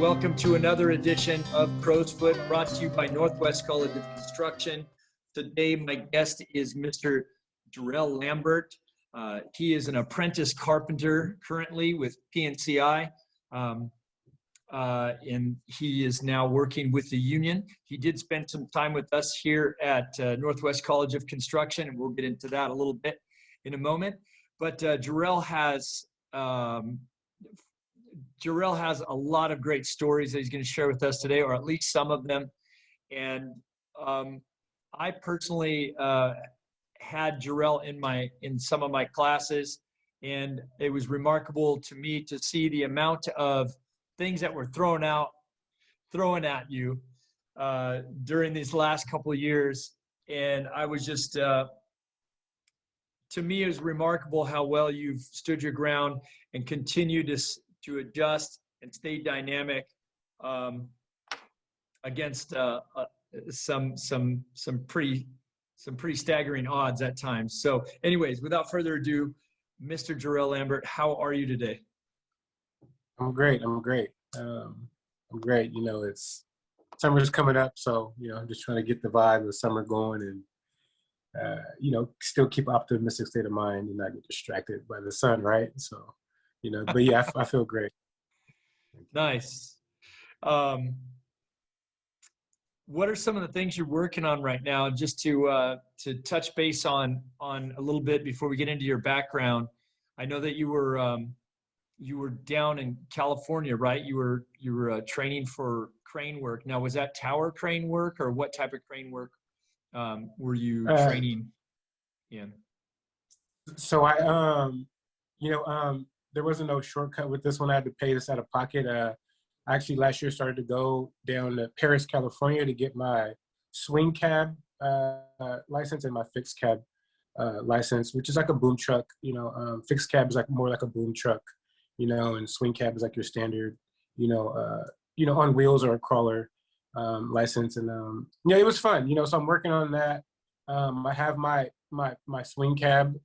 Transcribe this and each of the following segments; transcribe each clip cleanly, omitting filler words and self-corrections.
welcome to another edition of CROWSFOOT, brought to you by Northwest College of Construction. Today, my guest is Mr. Jarell Lambert. He is an apprentice carpenter currently with PNCI, and he is now working with the union. He did spend some time with us here at Northwest College of Construction, and we'll get into that a little bit in a moment. But Jarell has a lot of great stories that he's going to share with us today, or at least some of them. And I personally had Jarell in some of my classes, and it was remarkable to me to see the amount of things that were thrown at you during these last couple of years. And I was just, to me, it was remarkable how well you've stood your ground and continue to adjust and stay dynamic against some pretty staggering odds at times. So anyways, without further ado, Mr. Jarell Lambert, how are you today? I'm great. I'm great. You know, summer's coming up, so I'm just trying to get the vibe of the summer going, and still keep an optimistic state of mind and not get distracted by the sun, right? So, but yeah, I feel great. Nice. What are some of the things you're working on right now? Just to touch base on a little bit before we get into your background. I know that you were down in California, right? You were training for crane work. Now, was that tower crane work, or what type of crane work were you training in? So there wasn't no shortcut with this one. I had to pay this out of pocket. I actually last year started to go down to Paris, California to get my swing cab license and my fixed cab license, which is like a boom truck. Fixed cab is like more like a boom truck, and swing cab is like your standard, on wheels or a crawler license. And it was fun. So I'm working on that. I have my swing cab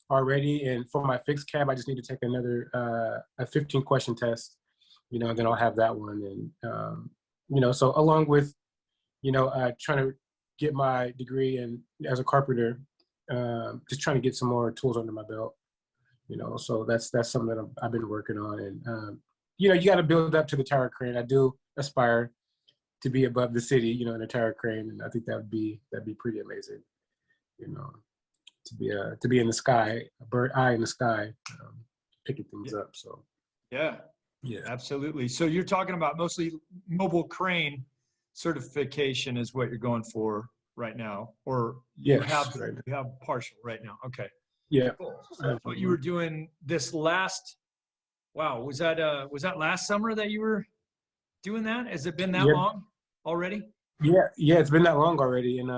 already, and for my fixed cab I just need to take another a 15-question test, and then I'll have that one. And so along with trying to get my degree and as a carpenter, just trying to get some more tools under my belt, so that's something that I've been working on. And you got to build up to the tower crane. I do aspire to be above the city, in a tower crane, and I think that'd be pretty amazing, to be in the sky, a bird eye in the sky, picking things up. So yeah, absolutely. So you're talking about mostly mobile crane certification is what you're going for right now, or you have partial right now? Okay. Yeah. Cool. So that's what you were doing this last. Wow, was that last summer that you were doing that? Has it been that long already? Yeah, it's been that long already, and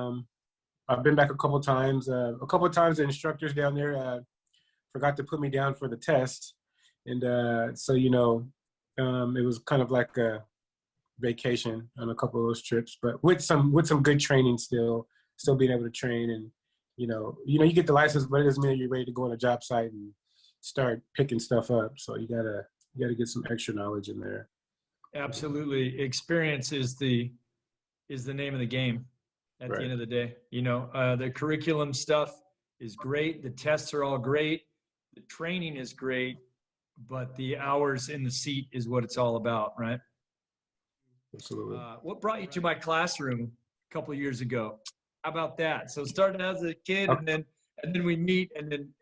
I've been back a couple times. The instructors down there forgot to put me down for the test, and so it was kind of like a vacation on a couple of those trips, but with some good training, still being able to train. And you get the license, but it doesn't mean that you're ready to go on a job site and start picking stuff up. So you gotta get some extra knowledge in there. Absolutely, experience is the name of the game. At the end of the day, the curriculum stuff is great. The tests are all great. The training is great, but the hours in the seat is what it's all about, right? Absolutely. What brought you to my classroom a couple of years ago? How about that? So starting as a kid, and then we meet, and then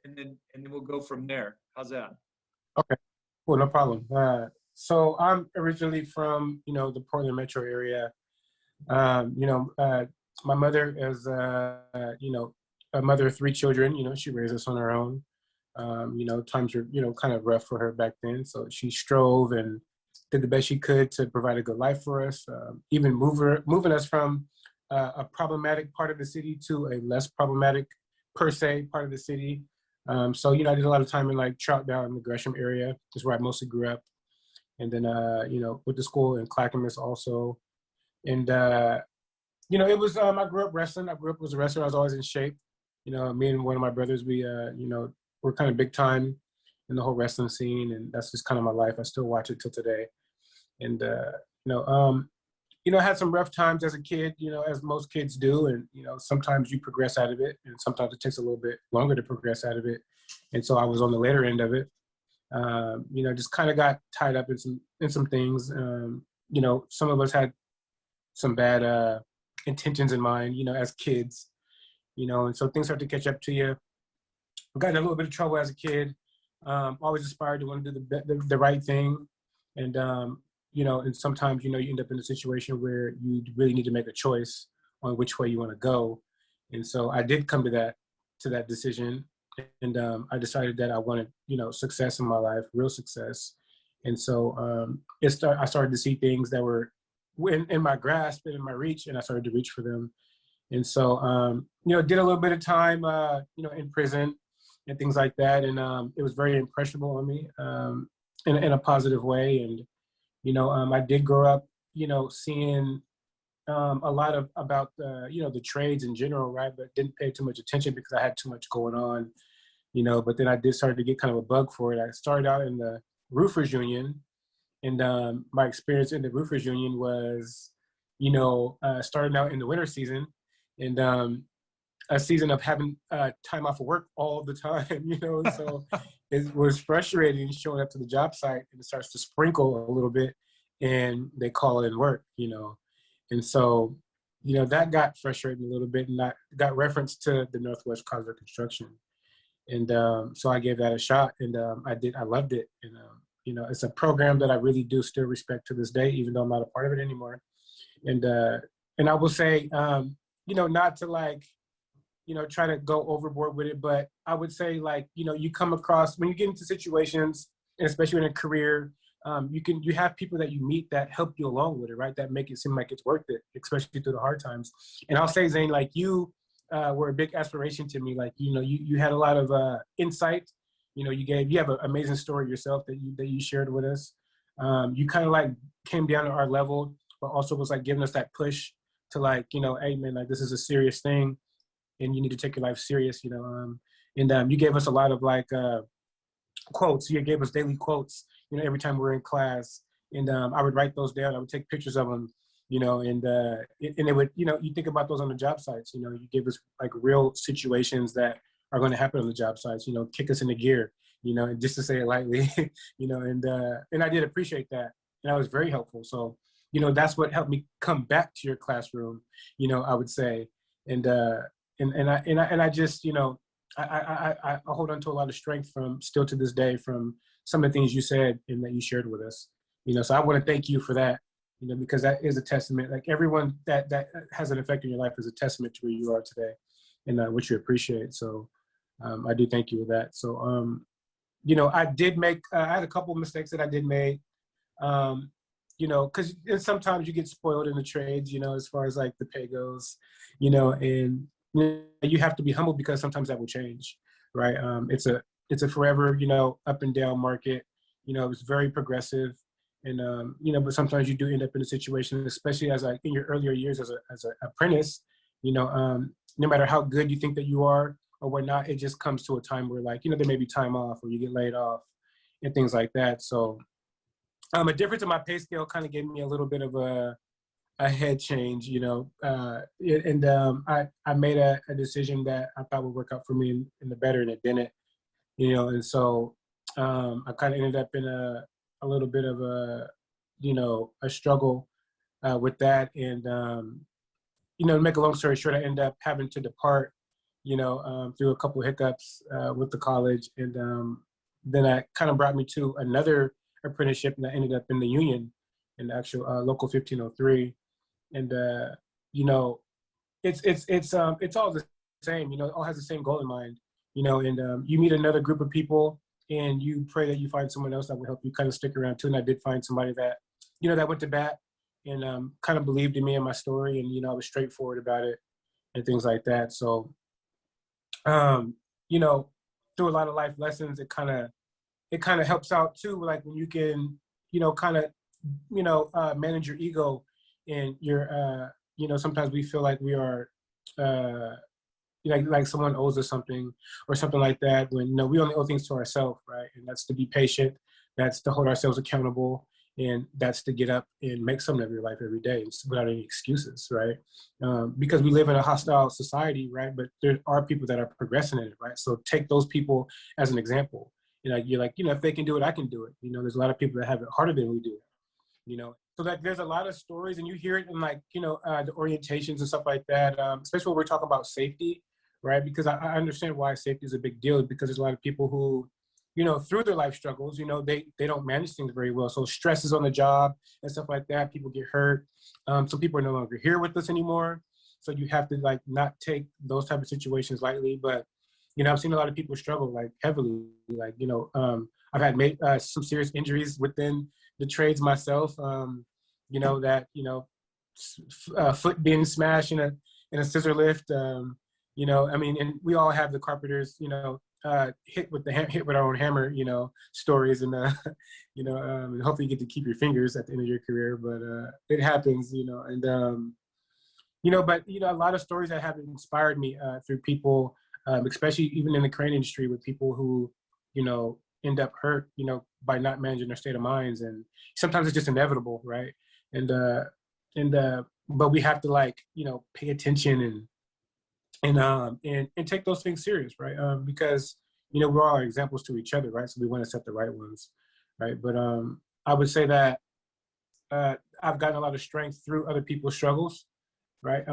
we'll go from there. How's that? Okay, cool, no problem. So I'm originally from the Portland metro area. My mother is, a mother of 3 children. She raised us on her own. Times were, kind of rough for her back then. So she strove and did the best she could to provide a good life for us, even moving us from a problematic part of the city to a less problematic, per se, part of the city. So, I did a lot of time in like Troutdale in the Gresham area, is where I mostly grew up. And then, went to school in Clackamas also. And, it was, I grew up wrestling. I grew up as a wrestler. I was always in shape. Me and one of my brothers, we, we're kind of big time in the whole wrestling scene. And that's just kind of my life. I still watch it till today. And, I had some rough times as a kid, as most kids do. And, sometimes you progress out of it and sometimes it takes a little bit longer to progress out of it. And so I was on the later end of it. Just kind of got tied up in some things. Some of us had some bad intentions in mind, as kids, and so things start to catch up to you. I got in a little bit of trouble as a kid. Always aspired to want to do the right thing. And, and sometimes, you end up in a situation where you really need to make a choice on which way you want to go. And so I did come to that decision. And I decided that I wanted, success in my life, real success. And so I started to see things that were in my grasp and in my reach, and I started to reach for them. And so, did a little bit of time, in prison and things like that. And it was very impressionable on me in a positive way. And, I did grow up, seeing a lot about, the trades in general, right? But didn't pay too much attention because I had too much going on, but then I did start to get kind of a bug for it. I started out in the roofers union, and my experience in the roofers union was, starting out in the winter season, and a season of having time off of work all the time, so it was frustrating showing up to the job site and it starts to sprinkle a little bit and they call it in work, and so, that got frustrating a little bit, and I got referenced to the Northwest College of Construction. And so I gave that a shot, and I loved it. And, it's a program that I really do still respect to this day, even though I'm not a part of it anymore. And I will say, not to try to go overboard with it, but I would say you come across, when you get into situations, and especially in a career, you have people that you meet that help you along with it, right? That make it seem like it's worth it, especially through the hard times. And I'll say, Zane, you were a big aspiration to me. You had a lot of insight. You have an amazing story yourself that you shared with us. You kind of came down to our level, but also was giving us that push to hey man, this is a serious thing, and you need to take your life serious. And you gave us a lot of quotes. You gave us daily quotes. Every time we were in class, and I would write those down. I would take pictures of them. And it would, you think about those on the job sites, you give us real situations that are going to happen on the job sites, kick us into gear, and just to say it lightly, and I did appreciate that. And that was very helpful. So, that's what helped me come back to your classroom, I would say. And I just, I hold on to a lot of strength from still to this day from some of the things you said and that you shared with us, so I want to thank you for that. Because that is a testament. Everyone that has an effect in your life is a testament to where you are today, and what you appreciate. So I do thank you for that. So I did make I had a couple of mistakes that I did make. Because sometimes you get spoiled in the trades. As far as the pay goes. And you have to be humble because sometimes that will change, right? It's a forever up and down market. It's very progressive. And, but sometimes you do end up in a situation, especially in your earlier years as an apprentice, no matter how good you think that you are or whatnot, it just comes to a time where there may be time off or you get laid off and things like that. So a difference in my pay scale kind of gave me a little bit of a head change, I made a decision that I thought would work out for me in the better, and it didn't, and so I kind of ended up in a little bit of a struggle with that. And, to make a long story short, I ended up having to depart, through a couple of hiccups with the college. And then that kind of brought me to another apprenticeship, and I ended up in the union, in the actual local 1503. And, it's all the same, it all has the same goal in mind, and you meet another group of people, and you pray that you find someone else that will help you kind of stick around too. And I did find somebody that, that went to bat and kind of believed in me and my story. And, I was straightforward about it and things like that. So, through a lot of life lessons, it kind of helps out too. When you can, manage your ego, and your, sometimes we feel like we are, like someone owes us something or something like that, when we only owe things to ourselves, right? And that's to be patient, that's to hold ourselves accountable, And that's to get up and make something of your life every day without any excuses, right? Because we live in a hostile society, right? But there are people that are progressing in it, right? So take those people as an example. You're like, if they can do it, I can do it. There's a lot of people that have it harder than we do. So like there's a lot of stories, and you hear it in like, the orientations and stuff like that, especially when we're talking about safety, right? Because I understand why safety is a big deal, because there's a lot of people who, through their life struggles, they don't manage things very well. So stress is on the job and stuff like that. People get hurt. Some people are no longer here with us anymore. So you have to like not take those type of situations lightly. But, I've seen a lot of people struggle like heavily, like, I've had some serious injuries within the trades myself, foot being smashed in a scissor lift, and we all have the carpenters, hit with our own hammer, stories, and and hopefully you get to keep your fingers at the end of your career, but it happens, and but a lot of stories that have inspired me through people, especially even in the crane industry, with people who, end up hurt, by not managing their state of minds, and sometimes it's just inevitable, right? And but we have to like, pay attention and take those things serious, right? Because we're all examples to each other, right? So we want to set the right ones, right? But I would say that I've gotten a lot of strength through other people's struggles, right?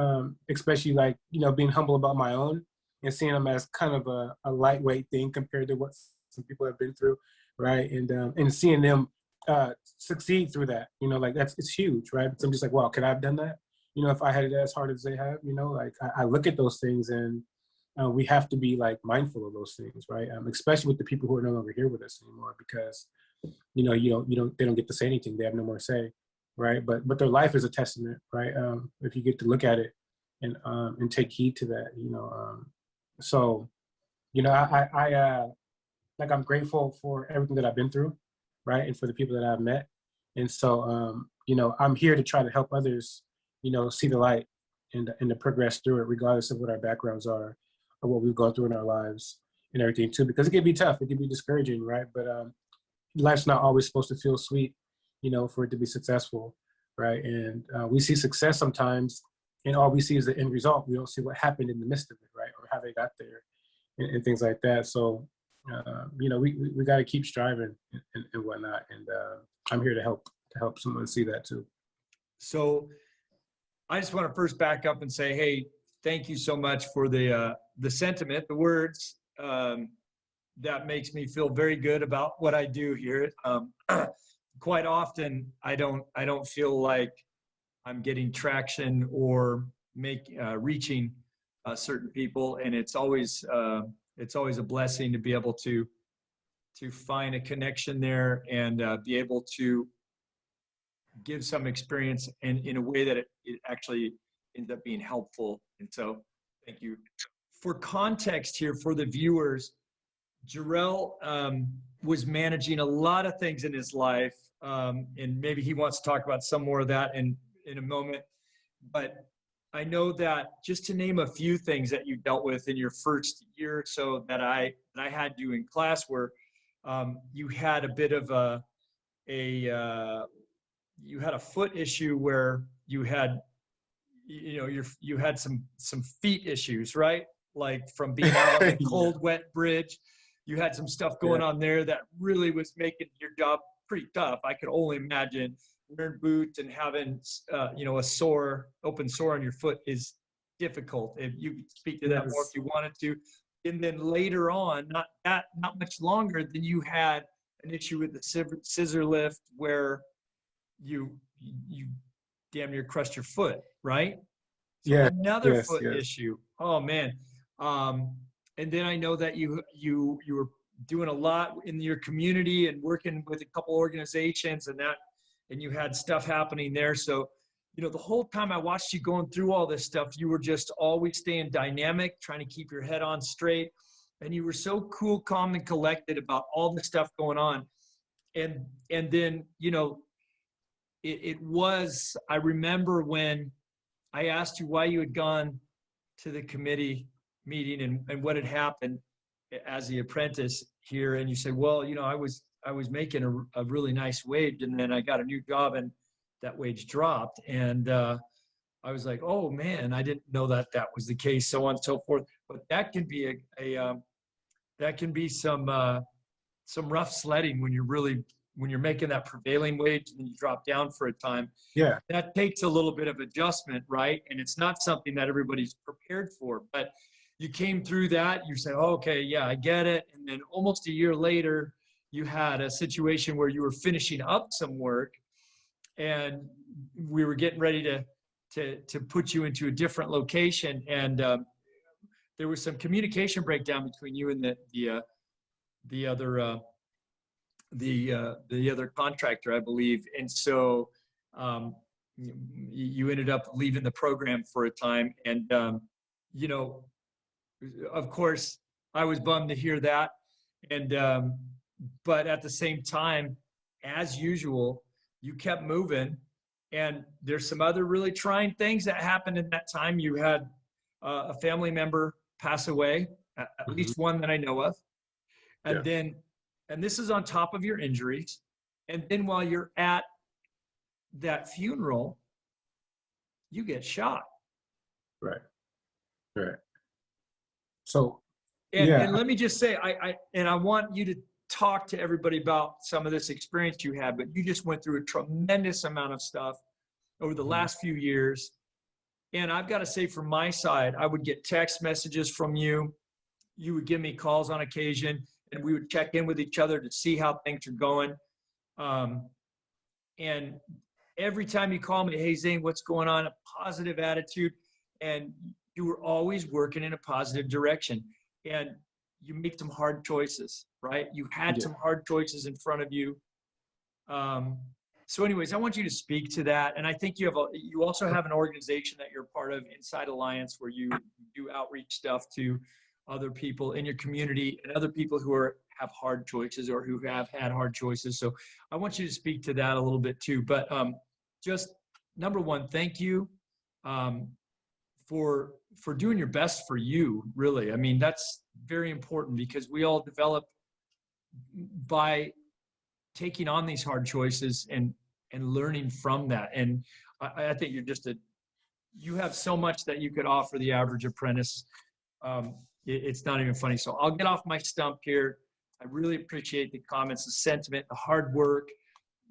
Especially like, being humble about my own and seeing them as kind of a lightweight thing compared to what some people have been through, right? And seeing them succeed through that, like it's huge, right? So I'm just like, wow, could I have done that? If I had it as hard as they have, like I look at those things, and we have to be like mindful of those things, right? Especially with the people who are no longer here with us anymore, because they don't get to say anything. They have no more say, right? But their life is a testament, right? If you get to look at it and take heed to that, so I like I'm grateful for everything that I've been through, right? And for the people that I've met. And so, I'm here to try to help others, see the light and to progress through it, regardless of what our backgrounds are or what we've gone through in our lives and everything too, because it can be tough. It can be discouraging, right? But life's not always supposed to feel sweet, for it to be successful, right? And we see success sometimes, and all we see is the end result. We don't see what happened in the midst of it, right? Or how they got there and things like that. So, we got to keep striving and whatnot. And I'm here to help someone see that too. So I just want to first back up and say, hey, thank you so much for the sentiment, the words. That makes me feel very good about what I do here. Quite often, I don't feel like I'm getting traction or reaching certain people, and it's always a blessing to be able to find a connection there and be able to give some experience in a way that it actually ends up being helpful. And so thank you. For context here for the viewers, Jarell was managing a lot of things in his life, and maybe he wants to talk about some more of that in a moment. But I know that, just to name a few things that you dealt with in your first year or so that I had you in class, where you had a bit of you had a foot issue where you had you had some feet issues, right? Like from being out on the cold, wet bridge, you had some stuff going on there that really was making your job pretty tough. I could only imagine wearing boots and having a open sore on your foot is difficult. If you could speak to that more if you wanted to. And then later on, not much longer, then you had an issue with the scissor lift where you damn near crushed your foot, right? So another foot issue. Oh man. And then I know that you were doing a lot in your community and working with a couple organizations and you had stuff happening there. So, the whole time I watched you going through all this stuff, you were just always staying dynamic, trying to keep your head on straight. And you were so cool, calm, and collected about all the stuff going on. And then, it was, I remember when I asked you why you had gone to the committee meeting and what had happened as the apprentice here. And you said, well, I was I was making a really nice wage, and then I got a new job and that wage dropped. And I was like, oh man, I didn't know that that was the case, so on and so forth. But that can be that can be some rough sledding when you're making that prevailing wage and then you drop down for a time. Yeah. That takes a little bit of adjustment, right? And it's not something that everybody's prepared for. But you came through that. You said, oh, okay, yeah, I get it. And then almost a year later, you had a situation where you were finishing up some work, and we were getting ready to put you into a different location. And there was some communication breakdown between you and the other contractor, I believe. And so you ended up leaving the program for a time. And, you know, of course, I was bummed to hear that. And, but at the same time, as usual, you kept moving. And there's some other really trying things that happened in that time. You had a family member pass away, at least one that I know of. And then, and this is on top of your injuries. And then while you're at that funeral, you get shot. Right. Right. So, and let me just say, I want you to talk to everybody about some of this experience you had, but you just went through a tremendous amount of stuff over the last few years. And I've got to say, from my side, I would get text messages from you. You would give me calls on occasion, and we would check in with each other to see how things are going. And every time you call me, hey, Zane, what's going on? A positive attitude. And you were always working in a positive direction. And you make some hard choices, right? You had some hard choices in front of you. So anyways, I want you to speak to that. And I think you also have an organization that you're part of, Inside Alliance, where you do outreach stuff to other people in your community and other people who have hard choices or who have had hard choices. So I want you to speak to that a little bit too. But just number one, thank you for doing your best for you, really. I mean, that's very important, because we all develop by taking on these hard choices and learning from that. And I think you have so much that you could offer the average apprentice. It's not even funny. So I'll get off my stump here. I really appreciate the comments, the sentiment, the hard work,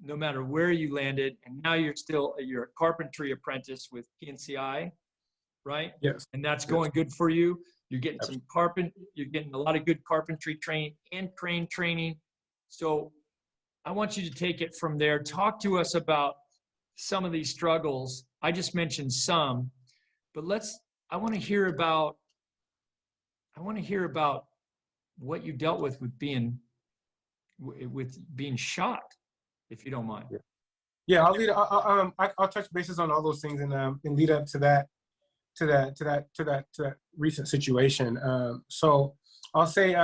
no matter where you landed. And now you're a carpentry apprentice with PNCI, right? Yes. And that's going good for you. You're getting you're getting a lot of good carpentry training and crane training. So I want you to take it from there. Talk to us about some of these struggles. I just mentioned some, but I want to hear about what you dealt with being shot, if you don't mind. Yeah, I'll touch bases on all those things and lead up to that recent situation. So I'll say,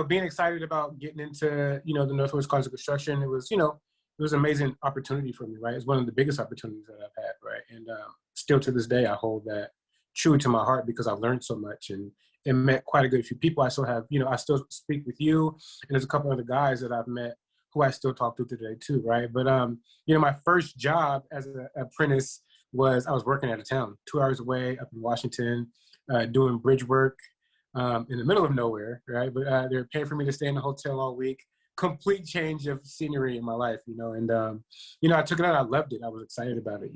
being excited about getting into, the Northwest College of Construction, it was an amazing opportunity for me, right? It's one of the biggest opportunities that I've had, right? And still to this day, I hold that true to my heart, because I've learned so much and met quite a good few people. I still have, I still speak with you, and there's a couple other guys that I've met who I still talk to today too, right? But, my first job as an apprentice I was working out of town, 2 hours away up in Washington, doing bridge work in the middle of nowhere, right? But they were paying for me to stay in the hotel all week. Complete change of scenery in my life, and I took it out. I loved it. I was excited about it,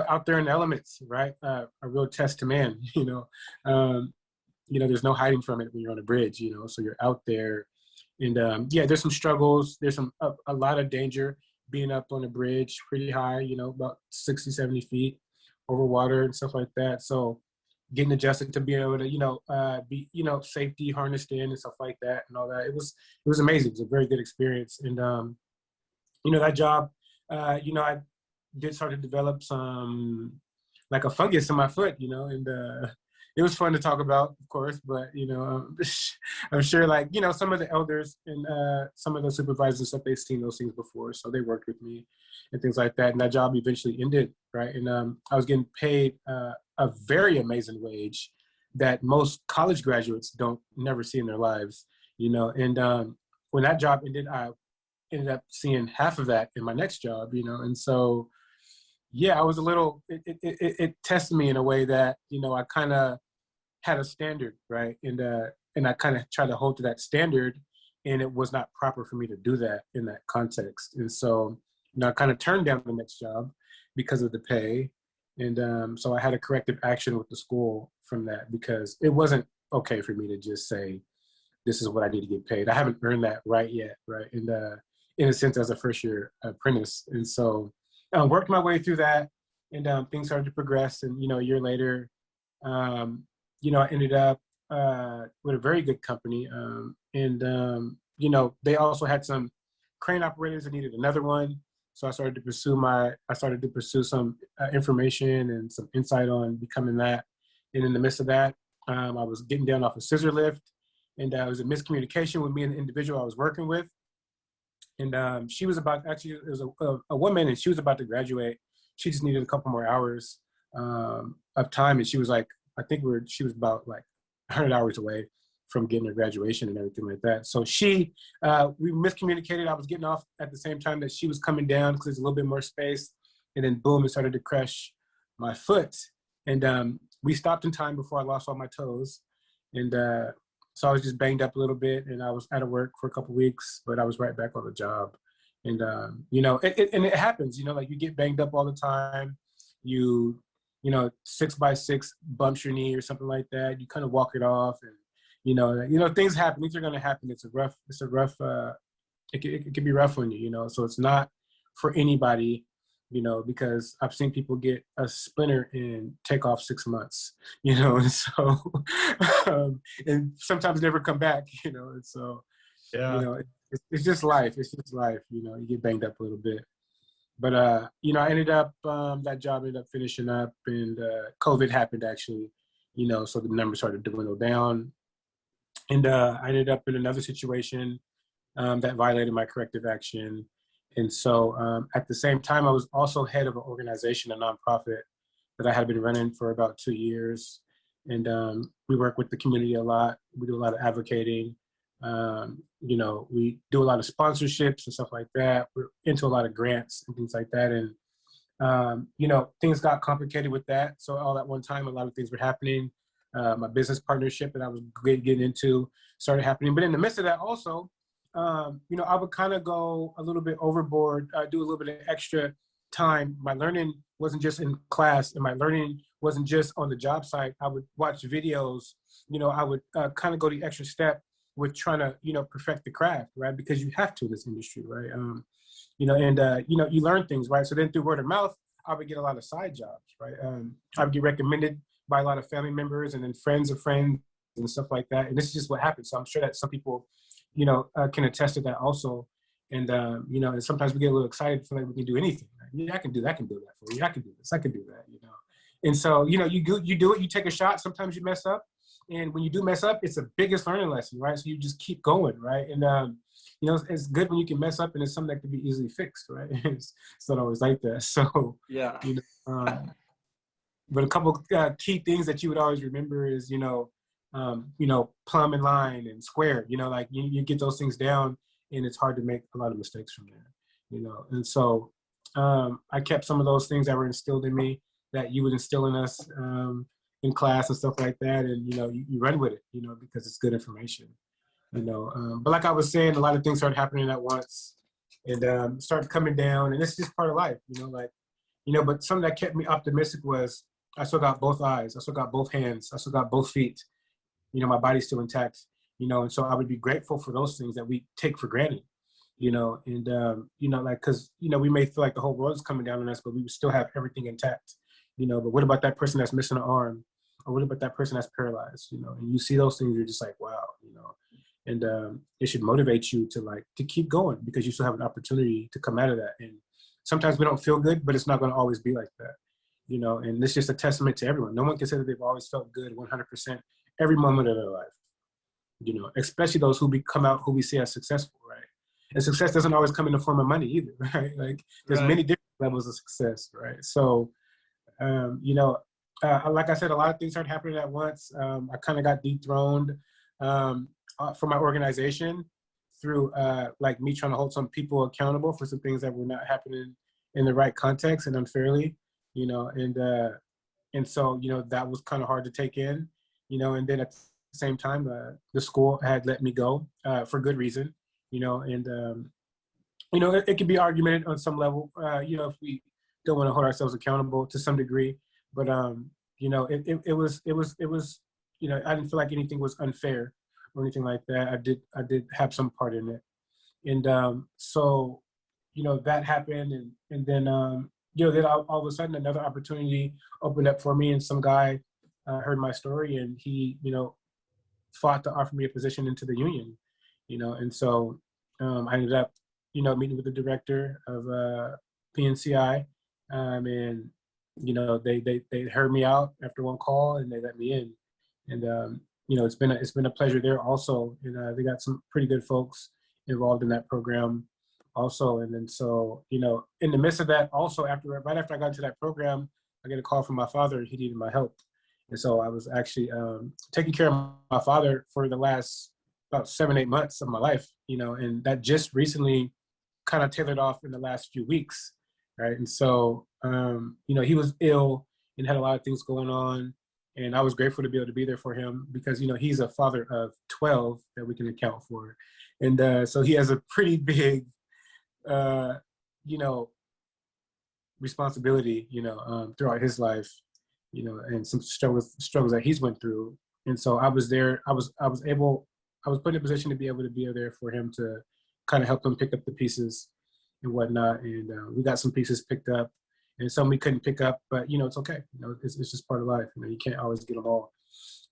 out there in the elements, right? A real test to man, there's no hiding from it when you're on a bridge, so you're out there. And there's some struggles. There's a lot of danger being up on a bridge pretty high, about 60, 70 feet over water and stuff like that. So getting adjusted to be able to, be, safety harnessed in and stuff like that and all that. It was amazing. It was a very good experience. And, that job, I did start to develop some, like a fungus in my foot, and it was fun to talk about, of course, but, I'm sure some of the elders and some of the supervisors and stuff, they've seen those things before. So they worked with me and things like that. And that job eventually ended, right? And I was getting paid a very amazing wage that most college graduates don't never see in their lives, you know. And when that job ended, I ended up seeing half of that in my next job, you know. And so, yeah, I was a little, it tested me in a way that, you know, I kind of had a standard, right? And I kind of tried to hold to that standard, and it was not proper for me to do that in that context. And so, you know, I kind of turned down the next job because of the pay. And so I had a corrective action with the school from that, because it wasn't okay for me to just say, this is what I need to get paid. I haven't earned that right yet, right? And in a sense, as a first year apprentice. And so I worked my way through that, and things started to progress. And, you know, a year later, you know, I ended up with a very good company. You know, they also had some crane operators that needed another one. So I started to pursue some information and some insight on becoming that. And in the midst of that, I was getting down off a scissor lift, and there was a miscommunication with me and the individual I was working with. And she was about, actually, it was a woman, and she was about to graduate. She just needed a couple more hours of time. And she was like, she was about like 100 hours away from getting her graduation and everything like that. So we miscommunicated. I was getting off at the same time that she was coming down, because there's a little bit more space. And then boom, it started to crush my foot. And we stopped in time before I lost all my toes. And so I was just banged up a little bit, and I was out of work for a couple of weeks, but I was right back on the job. And, you know, it happens, you know, like you get banged up all the time. You know, 6x6 bumps your knee or something like that. You kind of walk it off, and, you know, things happen. Things are going to happen. It can be rough on you, you know, so it's not for anybody, you know, because I've seen people get a splinter and take off 6 months, you know, and so, and sometimes never come back, you know, and so, Yeah. you know, it's just life. It's just life, you know, you get banged up a little bit. But, you know, I ended up, that job ended up finishing up, and COVID happened, actually, you know, so the numbers started to dwindle down. And I ended up in another situation that violated my corrective action. And so at the same time, I was also head of an organization, a nonprofit that I had been running for about 2 years. And we work with the community a lot. We do a lot of advocating. You know, we do a lot of sponsorships and stuff like that. We're into a lot of grants and things like that. And, you know, things got complicated with that. So all at one time, a lot of things were happening. My business partnership that I was getting into started happening. But in the midst of that also, you know, I would kind of go a little bit overboard, do a little bit of extra time. My learning wasn't just in class, and my learning wasn't just on the job site. I would watch videos, you know, I would kind of go the extra step with trying to, you know, perfect the craft, right? Because you have to in this industry, right? You know, and, you know, you learn things, right? So then through word of mouth, I would get a lot of side jobs, right? I would get recommended by a lot of family members and then friends of friends and stuff like that. And this is just what happens. So I'm sure that some people, you know, can attest to that also. And, you know, and sometimes we get a little excited, feel like we can do anything. Right? Yeah, I can do that for you. I can do this. I can do that, you know. And so, you know, you do it, you take a shot. Sometimes you mess up. And when you do mess up, it's the biggest learning lesson, right? So you just keep going, right? And, you know, it's good when you can mess up, and it's something that can be easily fixed, right? It's not always like that. So, Yeah. You know, but a couple key things that you would always remember is, you know, plumb and line and square, you know, like you get those things down, and it's hard to make a lot of mistakes from there, you know. And so I kept some of those things that were instilled in me that you would instill in us in class and stuff like that. And, you know, you run with it, you know, because it's good information, you know. But like I was saying, a lot of things started happening at once, and started coming down, and it's just part of life, you know, like, you know. But something that kept me optimistic was I still got both eyes, I still got both hands, I still got both feet, you know, my body's still intact, you know. And so I would be grateful for those things that we take for granted, you know. And, you know, like, cause, you know, we may feel like the whole world is coming down on us, but we would still have everything intact, you know. But what about that person that's missing an arm? Or what about that person that's paralyzed, you know? And you see those things, you're just like, wow, you know. And it should motivate you to keep going, because you still have an opportunity to come out of that. And sometimes we don't feel good, but it's not gonna always be like that, you know. And it's just a testament to everyone. No one can say that they've always felt good 100% every moment of their life, you know, especially those who come out who we see as successful, right? And success doesn't always come in the form of money either, right? Like there's many different levels of success, right? So, you know, like I said, a lot of things started happening at once. I kind of got dethroned from my organization through like me trying to hold some people accountable for some things that were not happening in the right context and unfairly, you know, and so, you know, that was kind of hard to take in, you know, and then at the same time, the school had let me go for good reason, you know, and, you know, it can be argumented on some level, you know, if we don't want to hold ourselves accountable to some degree, but, you know, it was, you know, I didn't feel like anything was unfair or anything like that. I did have some part in it. And so, you know, that happened. And then, you know, then all of a sudden another opportunity opened up for me, and some guy heard my story, and he, you know, fought to offer me a position into the union, you know. And so I ended up, you know, meeting with the director of PNCI, and, you know, they heard me out after one call, and they let me in. And you know, it's been a pleasure there also. And they got some pretty good folks involved in that program also. And then, so, you know, in the midst of that, also right after I got into that program, I get a call from my father. He needed my help. And so I was actually taking care of my father for the last about 7-8 months of my life, you know, and that just recently kind of tailored off in the last few weeks, right? And so, you know, he was ill and had a lot of things going on. And I was grateful to be able to be there for him because, you know, he's a father of 12 that we can account for. And so he has a pretty big, you know, responsibility, you know, throughout his life, you know, and some struggles that he's went through. And so I was there, I was put in a position to be able there for him to kind of help him pick up the pieces and whatnot. And we got some pieces picked up, and some we couldn't pick up, but, you know, it's okay. You know, it's just part of life. You know, you can't always get them all,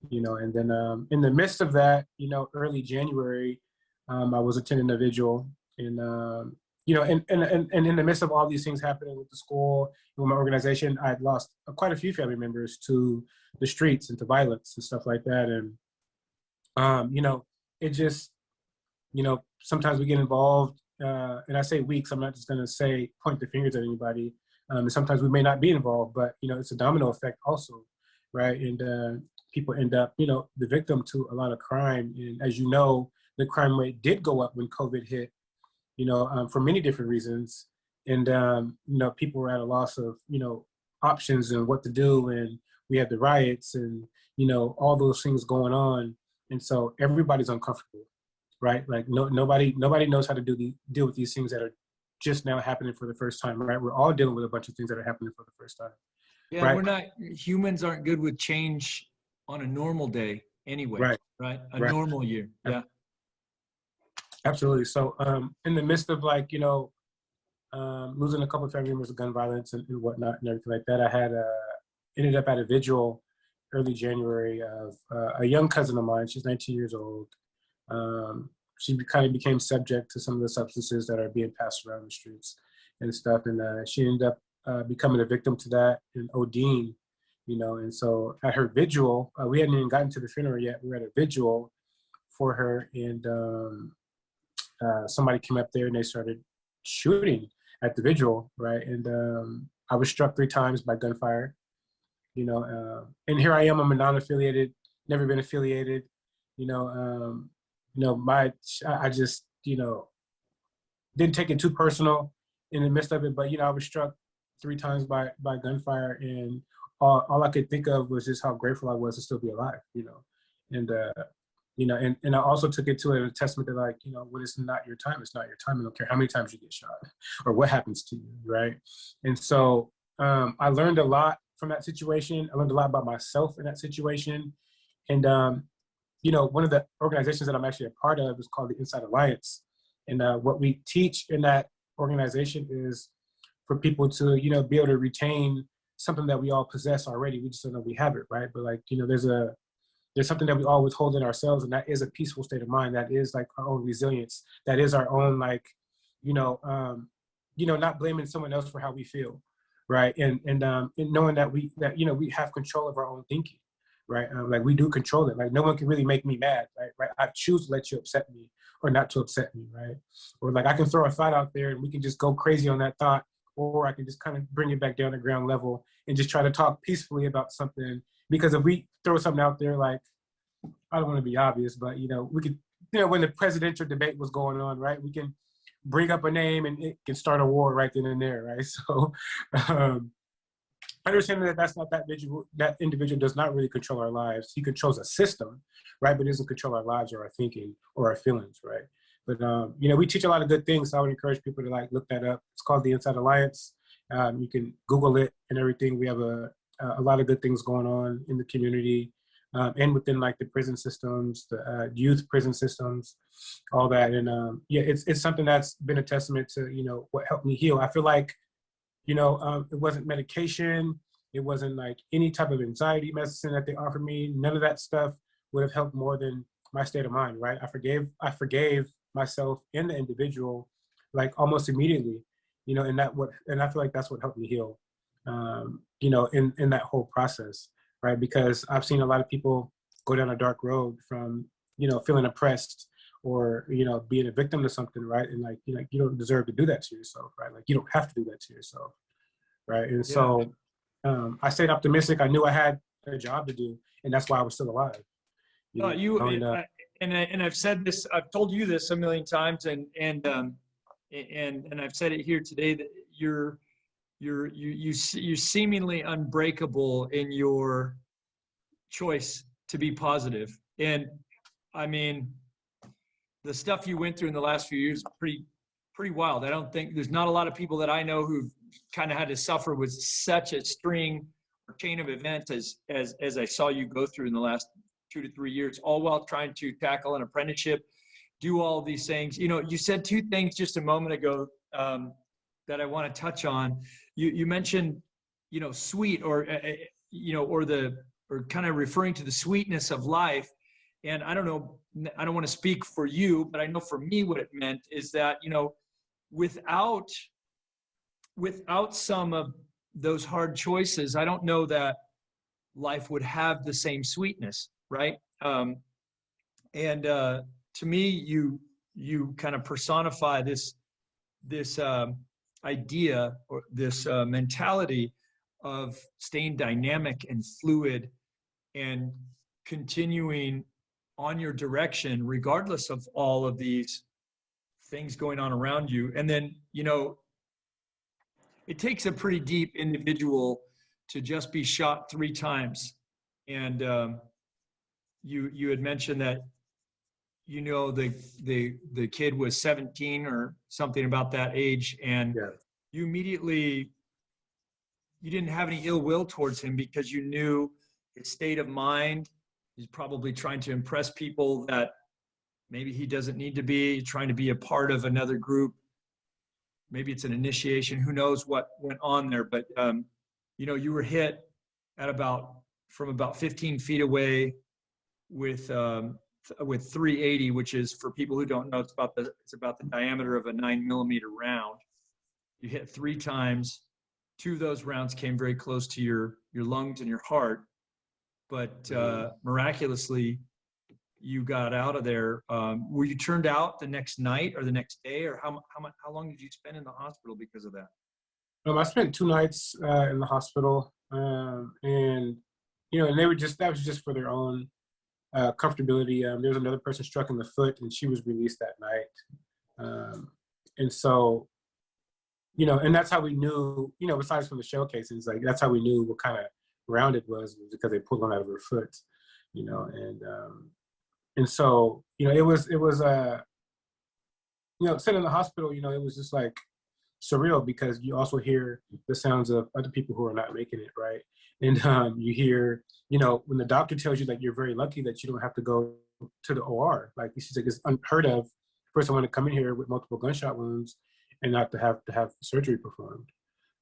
you know. And then in the midst of that, you know, early January, I was attending a vigil, and you know, and in the midst of all these things happening with the school, with my organization, I'd lost quite a few family members to the streets and to violence and stuff like that. And you know, it just, you know, sometimes we get involved, and I say weeks. I'm not just going to say point the fingers at anybody. And sometimes we may not be involved, but, you know, it's a domino effect also, right? And people end up, you know, the victim to a lot of crime. And as you know, the crime rate did go up when COVID hit, you know, for many different reasons. And, you know, people were at a loss of, you know, options and what to do. And we had the riots and, you know, all those things going on. And so everybody's uncomfortable, right? Like nobody knows how to deal with these things that are just now happening for the first time, right? We're all dealing with a bunch of things that are happening for the first time. Yeah, right? Humans aren't good with change on a normal day anyway, right? A normal year, yeah. Absolutely. So in the midst of, like, you know, losing a couple of family members of gun violence and whatnot and everything like that, I had ended up at a vigil early January of a young cousin of mine. She's 19 years old. She kind of became subject to some of the substances that are being passed around the streets and stuff. And she ended up becoming a victim to that and ODing, you know. And so at her vigil, we hadn't even gotten to the funeral yet. We were at a vigil for her, and somebody came up there and they started shooting at the vigil, right? And I was struck 3 times by gunfire, you know. And here I am, I'm a non-affiliated, never been affiliated, you know. You know, I just, you know, didn't take it too personal in the midst of it, but, you know, I was struck 3 times by gunfire, and all I could think of was just how grateful I was to still be alive, you know. And you know, and I also took it to a testament that, like, you know, when it's not your time, it's not your time. I don't care how many times you get shot or what happens to you, right? And so I learned a lot from that situation. I learned a lot about myself in that situation. And you know, one of the organizations that I'm actually a part of is called the Inside Alliance. And what we teach in that organization is for people to, you know, be able to retain something that we all possess already. We just don't know we have it, right? But, like, you know, there's something that we all withhold in ourselves, and that is a peaceful state of mind. That is, like, our own resilience. That is our own, like, you know, not blaming someone else for how we feel, right? And knowing that you know, we have control of our own thinking. Right, like, we do control it. Like, no one can really make me mad, right? I choose to let you upset me or not to upset me, right? Or, like, I can throw a thought out there and we can just go crazy on that thought, or I can just kind of bring it back down to ground level and just try to talk peacefully about something. Because if we throw something out there, like, I don't want to be obvious, but, we could, when the presidential debate was going on, right, we can bring up a name and it can start a war right then and there, right? So understanding that that's not that individual does not really control our lives. He controls a system, right? But doesn't control our lives or our thinking or our feelings, right? But, we teach a lot of good things. So I would encourage people to look that up. It's called the Inside Alliance. You can Google it and everything. We have a lot of good things going on in the community and within the prison systems, the youth prison systems, all that. And it's something that's been a testament to, what helped me heal. I feel like, it wasn't medication. It wasn't any type of anxiety medicine that they offered me. None of that stuff would have helped more than my state of mind, right? I forgave myself and the individual almost immediately, and I feel like that's what helped me heal, in that whole process, right? Because I've seen a lot of people go down a dark road from, feeling oppressed or, being a victim to something, right? And you don't deserve to do that to yourself, right? You don't have to do that to yourself, right? And so I stayed optimistic. I knew I had a job to do, and that's why I was still alive. And I've said this, I've told you this a million times, and I've said it here today, that you're seemingly unbreakable in your choice to be positive. And I mean, the stuff you went through in the last few years is pretty wild. I don't think there's not a lot of people that I know who've kind of had to suffer with such a string or chain of events as I saw you go through in the last 2 to 3 years, all while trying to tackle an apprenticeship, do all these things. You said two things just a moment ago that I want to touch on. You mentioned, sweet, or kind of referring to the sweetness of life. And I don't know, I don't want to speak for you, but I know for me what it meant is that, without some of those hard choices, I don't know that life would have the same sweetness, right? To me, you kind of personify this idea or this mentality of staying dynamic and fluid and continuing on your direction regardless of all of these things going on around you. And then, it takes a pretty deep individual to just be shot 3 times. And you had mentioned that, the kid was 17 or something about that age. And you immediately, you didn't have any ill will towards him because you knew his state of mind. He's probably trying to impress people that maybe he doesn't need to be, trying to be a part of another group. Maybe it's an initiation. Who knows what went on there? But, you were hit from about 15 feet away with 380, which is, for people who don't know, it's about the diameter of a 9mm round. You hit 3 times. 2 of those rounds came very close to your lungs and your heart. But miraculously, you got out of there. Were you turned out the next night or the next day, or how long did you spend in the hospital because of that? I spent 2 nights in the hospital, and and that was just for their own comfortability. There was another person struck in the foot, and she was released that night. And so, and that's how we knew. Besides from the shell cases, that's how we knew what kind of round it was because they pulled one out of her foot. And so, it was sitting in the hospital, it was just surreal because you also hear the sounds of other people who are not making it, right? And you hear, when the doctor tells you that you're very lucky that you don't have to go to the OR. She's like, it's unheard of for someone to come in here with multiple gunshot wounds and not to have surgery performed,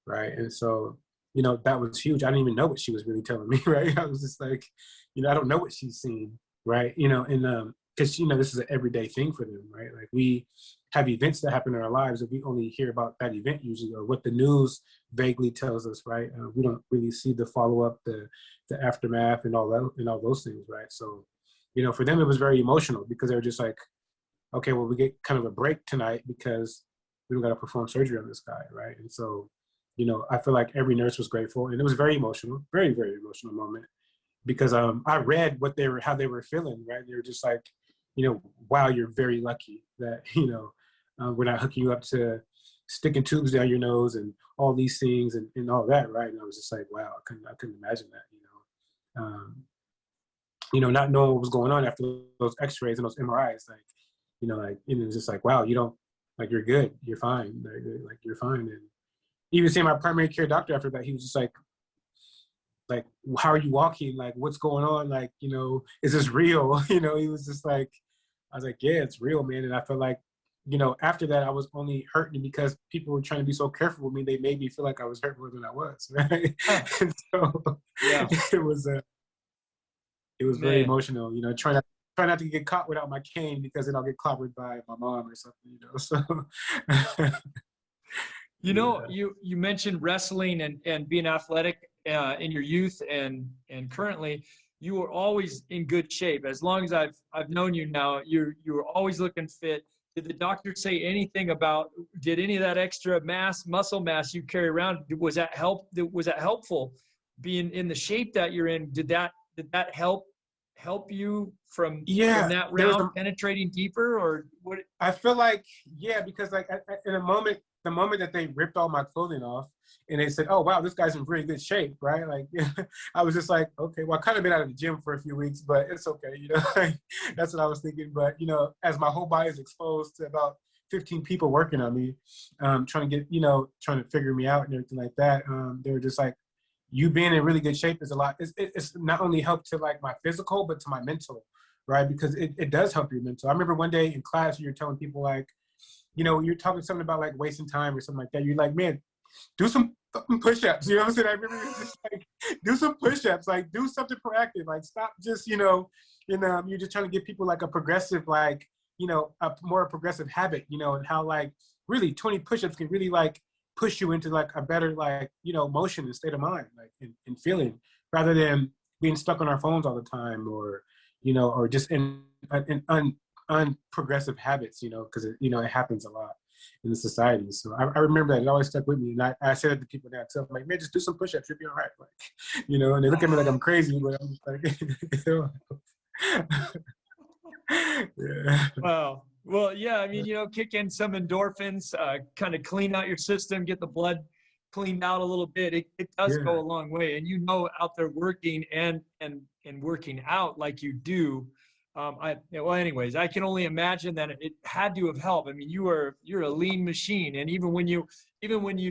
right? And so, that was huge. I didn't even know what she was really telling me, right? I was just like, I don't know what she's seen, right? And because, this is an everyday thing for them, right? We have events that happen in our lives and we only hear about that event usually, or what the news vaguely tells us, right? We don't really see the follow-up, the aftermath and all that, and all those things, right? So, for them, it was very emotional because they were just like, okay, well, we get kind of a break tonight because we don't got to perform surgery on this guy, right? And so, I feel like every nurse was grateful, and it was very emotional, very, very emotional moment, because I read how they were feeling, right? They were just like, wow, you're very lucky that, we're not hooking you up to sticking tubes down your nose and all these things and all that, right? And I was just like, wow, I couldn't imagine that, not knowing what was going on after those x-rays and those MRIs, it was just like, wow, you don't, like, you're good, you're fine, like you're fine. And even seeing my primary care doctor after that, he was just like, how are you walking? Like, what's going on? Like, is this real? He was just like, I was like, yeah, it's real, man. And I felt like, after that, I was only hurting because people were trying to be so careful with me. They made me feel like I was hurt more than I was, right? And so Yeah, it was very man. emotional, try not to get caught without my cane, because then I'll get clobbered by my mom or something, so. Yeah. You mentioned wrestling and being athletic in your youth and currently. You were always in good shape. As long as I've known you now, you were always looking fit. Did the doctor say anything about, did any of that extra muscle mass you carry around, was that helpful being in the shape that you're in? Did that help you from Yeah, that there was round penetrating deeper, or what? I feel like, yeah, because like in the moment that they ripped all my clothing off and they said, oh, wow, this guy's in pretty good shape, right? Like, I was just like, okay, well, I kind of been out of the gym for a few weeks, but it's okay, like, that's what I was thinking. But, as my whole body is exposed to about 15 people working on me, trying to figure me out and everything like that, they were just like, you being in really good shape is a lot. It's not only help to like my physical, but to my mental, right? Because it does help your mental. I remember one day in class, you were telling people like, you're talking something about like wasting time or something like that. You're like, man, do some fucking push-ups. You know what I'm saying? I remember you just like, do some push-ups, like do something proactive. Like stop just, you're just trying to give people like a progressive, like, a more progressive habit, and how like really 20 push-ups can really like push you into like a better like, motion and state of mind, like and feeling, rather than being stuck on our phones all the time, or, or just in unprogressive habits, because it happens a lot in the society. So I remember that. It always stuck with me. And I said it to people now too. I'm like, man, just do some push-ups, you'll be all right. Like, and they look at me like I'm crazy, but I'm just like, yeah. Wow. Well, yeah, I mean, kick in some endorphins, kind of clean out your system, get the blood cleaned out a little bit. It does Yeah. go a long way. And out there working and working out like you do. Well, anyways, I can only imagine that it had to have helped. I mean, you're a lean machine. And even when you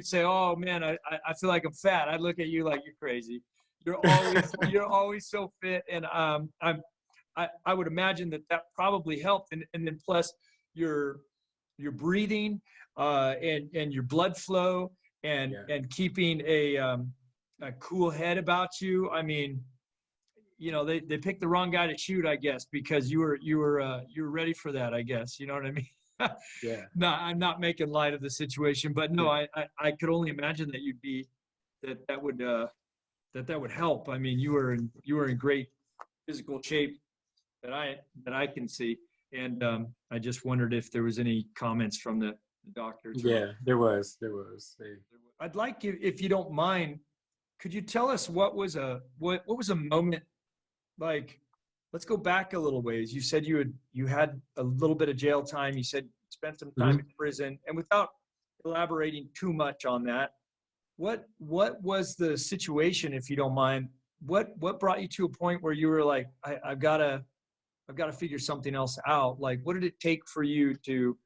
say, oh man, I feel like I'm fat, I look at you like you're crazy. You're always so fit. And I would imagine that probably helped. And then plus your breathing and your blood flow and keeping a cool head about you. I mean, they picked the wrong guy to shoot, I guess, because you were ready for that, I guess. You know what I mean? Yeah. No, I'm not making light of the situation, but no, I could only imagine that you'd be that would help. I mean, you were in great physical shape that I can see, and I just wondered if there was any comments from the doctors. Yeah, there was. I'd like you, if you don't mind, could you tell us what was a moment like? Let's go back a little ways. You said you had a little bit of jail time. You said you spent some time in prison, and without elaborating too much on that, what was the situation, if you don't mind? What brought you to a point where you were like, I've got to figure something else out? Like, what did it take for you to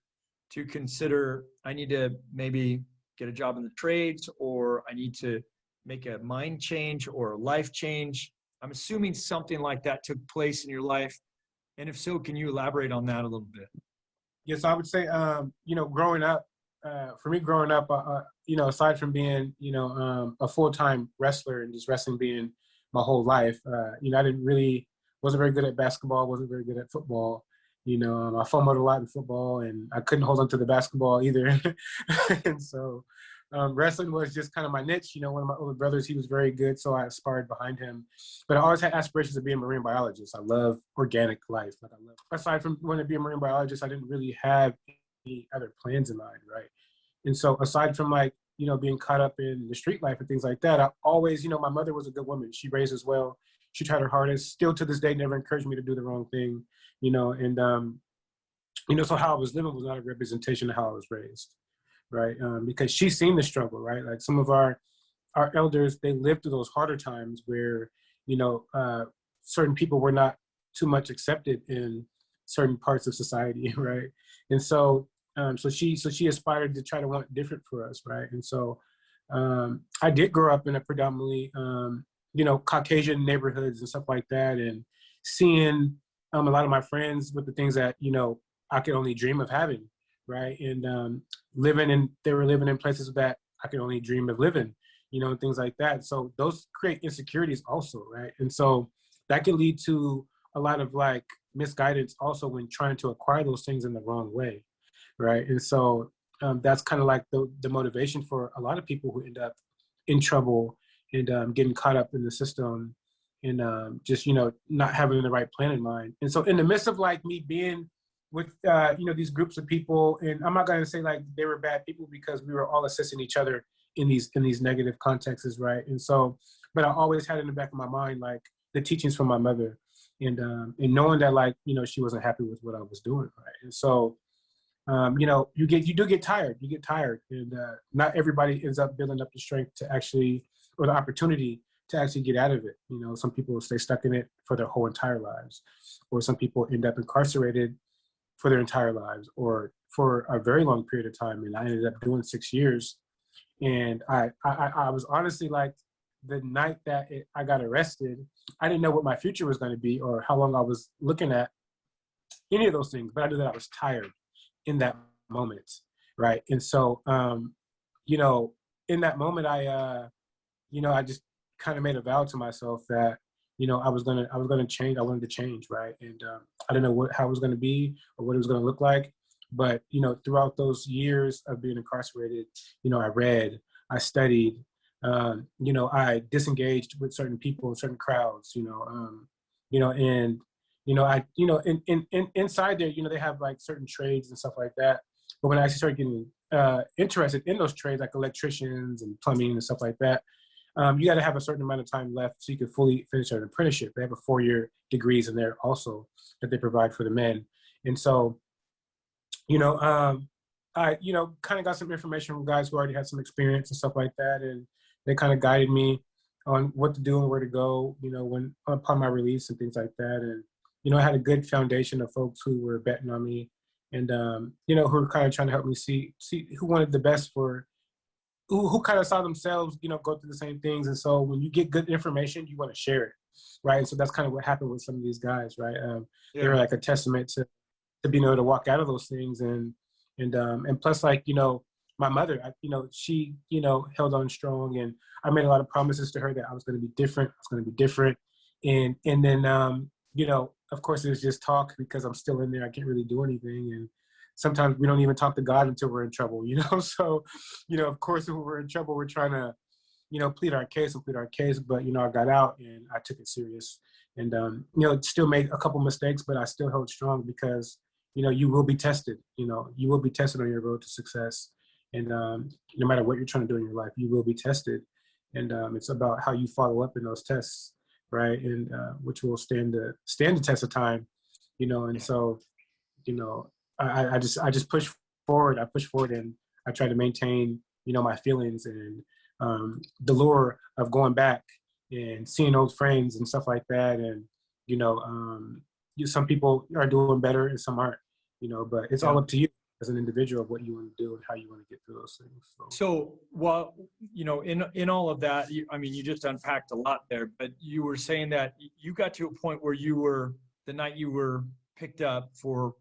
consider, I need to maybe get a job in the trades, or I need to make a mind change or a life change? I'm assuming something like that took place in your life. And if so, can you elaborate on that a little bit? Yes, I would say, growing up, for me growing up, aside from being, a full-time wrestler and just wrestling being my whole life, wasn't very good at basketball, wasn't very good at football. I fumbled a lot in football, and I couldn't hold on to the basketball either. And so wrestling was just kind of my niche. One of my older brothers, he was very good, so I aspired behind him. But I always had aspirations of being a marine biologist. I love organic life. Aside from wanting to be a marine biologist, I didn't really have any other plans in mind, right? And so aside from like, being caught up in the street life and things like that, I always, my mother was a good woman. She raised us well. She tried her hardest. Still to this day, never encouraged me to do the wrong thing, and so how I was living was not a representation of how I was raised, right? Because she's seen the struggle, right? Like some of our elders, they lived through those harder times where, certain people were not too much accepted in certain parts of society, right? And so, so she aspired to try to want different for us, right? And so, I did grow up in a predominantly, Caucasian neighborhoods and stuff like that, and seeing a lot of my friends with the things that I could only dream of having, right? And they were living in places that I could only dream of living, and things like that. So those create insecurities also, right? And so that can lead to a lot of like misguidance also when trying to acquire those things in the wrong way, right? And so that's kind of like the motivation for a lot of people who end up in trouble and getting caught up in the system and just, not having the right plan in mind. And so in the midst of like me being with, these groups of people, and I'm not going to say like they were bad people because we were all assisting each other in these negative contexts, right? And so, but I always had in the back of my mind, like the teachings from my mother and knowing that like, she wasn't happy with what I was doing, right? And so, you do get tired, and not everybody ends up building up the strength to actually, or the opportunity to actually get out of it. Some people stay stuck in it for their whole entire lives, or some people end up incarcerated for their entire lives or for a very long period of time. And I ended up doing 6 years. And I was honestly like, the night that I got arrested, I didn't know what my future was going to be or how long I was looking at any of those things, but I knew that I was tired in that moment, right? And so, in that moment, I just kind of made a vow to myself that, I was gonna change. I wanted to change, right? And I didn't know how it was gonna be or what it was gonna look like. But throughout those years of being incarcerated, I read, I studied, I disengaged with certain people, certain crowds, and inside there, they have like certain trades and stuff like that. But when I actually started getting interested in those trades, like electricians and plumbing and stuff like that, you got to have a certain amount of time left so you can fully finish an apprenticeship. They have a 4-year degrees in there also that they provide for the men. And so, I, kind of got some information from guys who already had some experience and stuff like that. And they kind of guided me on what to do and where to go, when upon my release and things like that. And, I had a good foundation of folks who were betting on me and, who were kind of trying to help me see who wanted the best for, who kind of saw themselves, go through the same things. And so when you get good information, you want to share it, right? And so that's kind of what happened with some of these guys, right? They were like a testament to being able to walk out of those things. And plus, like, my mother, she, held on strong, and I made a lot of promises to her that I was going to be different. And then, of course, it was just talk because I'm still in there. I can't really do anything. And sometimes we don't even talk to God until we're in trouble, So, of course, if we're in trouble, we're trying to, plead our case. But, I got out and I took it serious. And, still made a couple mistakes, but I still held strong because, you will be tested. You will be tested on your road to success. And no matter what you're trying to do in your life, you will be tested. And it's about how you follow up in those tests, right? And which will stand the test of time, And so, I just push forward. I push forward, and I try to maintain, my feelings and the lure of going back and seeing old friends and stuff like that. And some people are doing better and some aren't, but it's all up to you as an individual of what you want to do and how you want to get through those things. So while, in all of that, you just unpacked a lot there, but you were saying that you got to a point where the night you were picked up for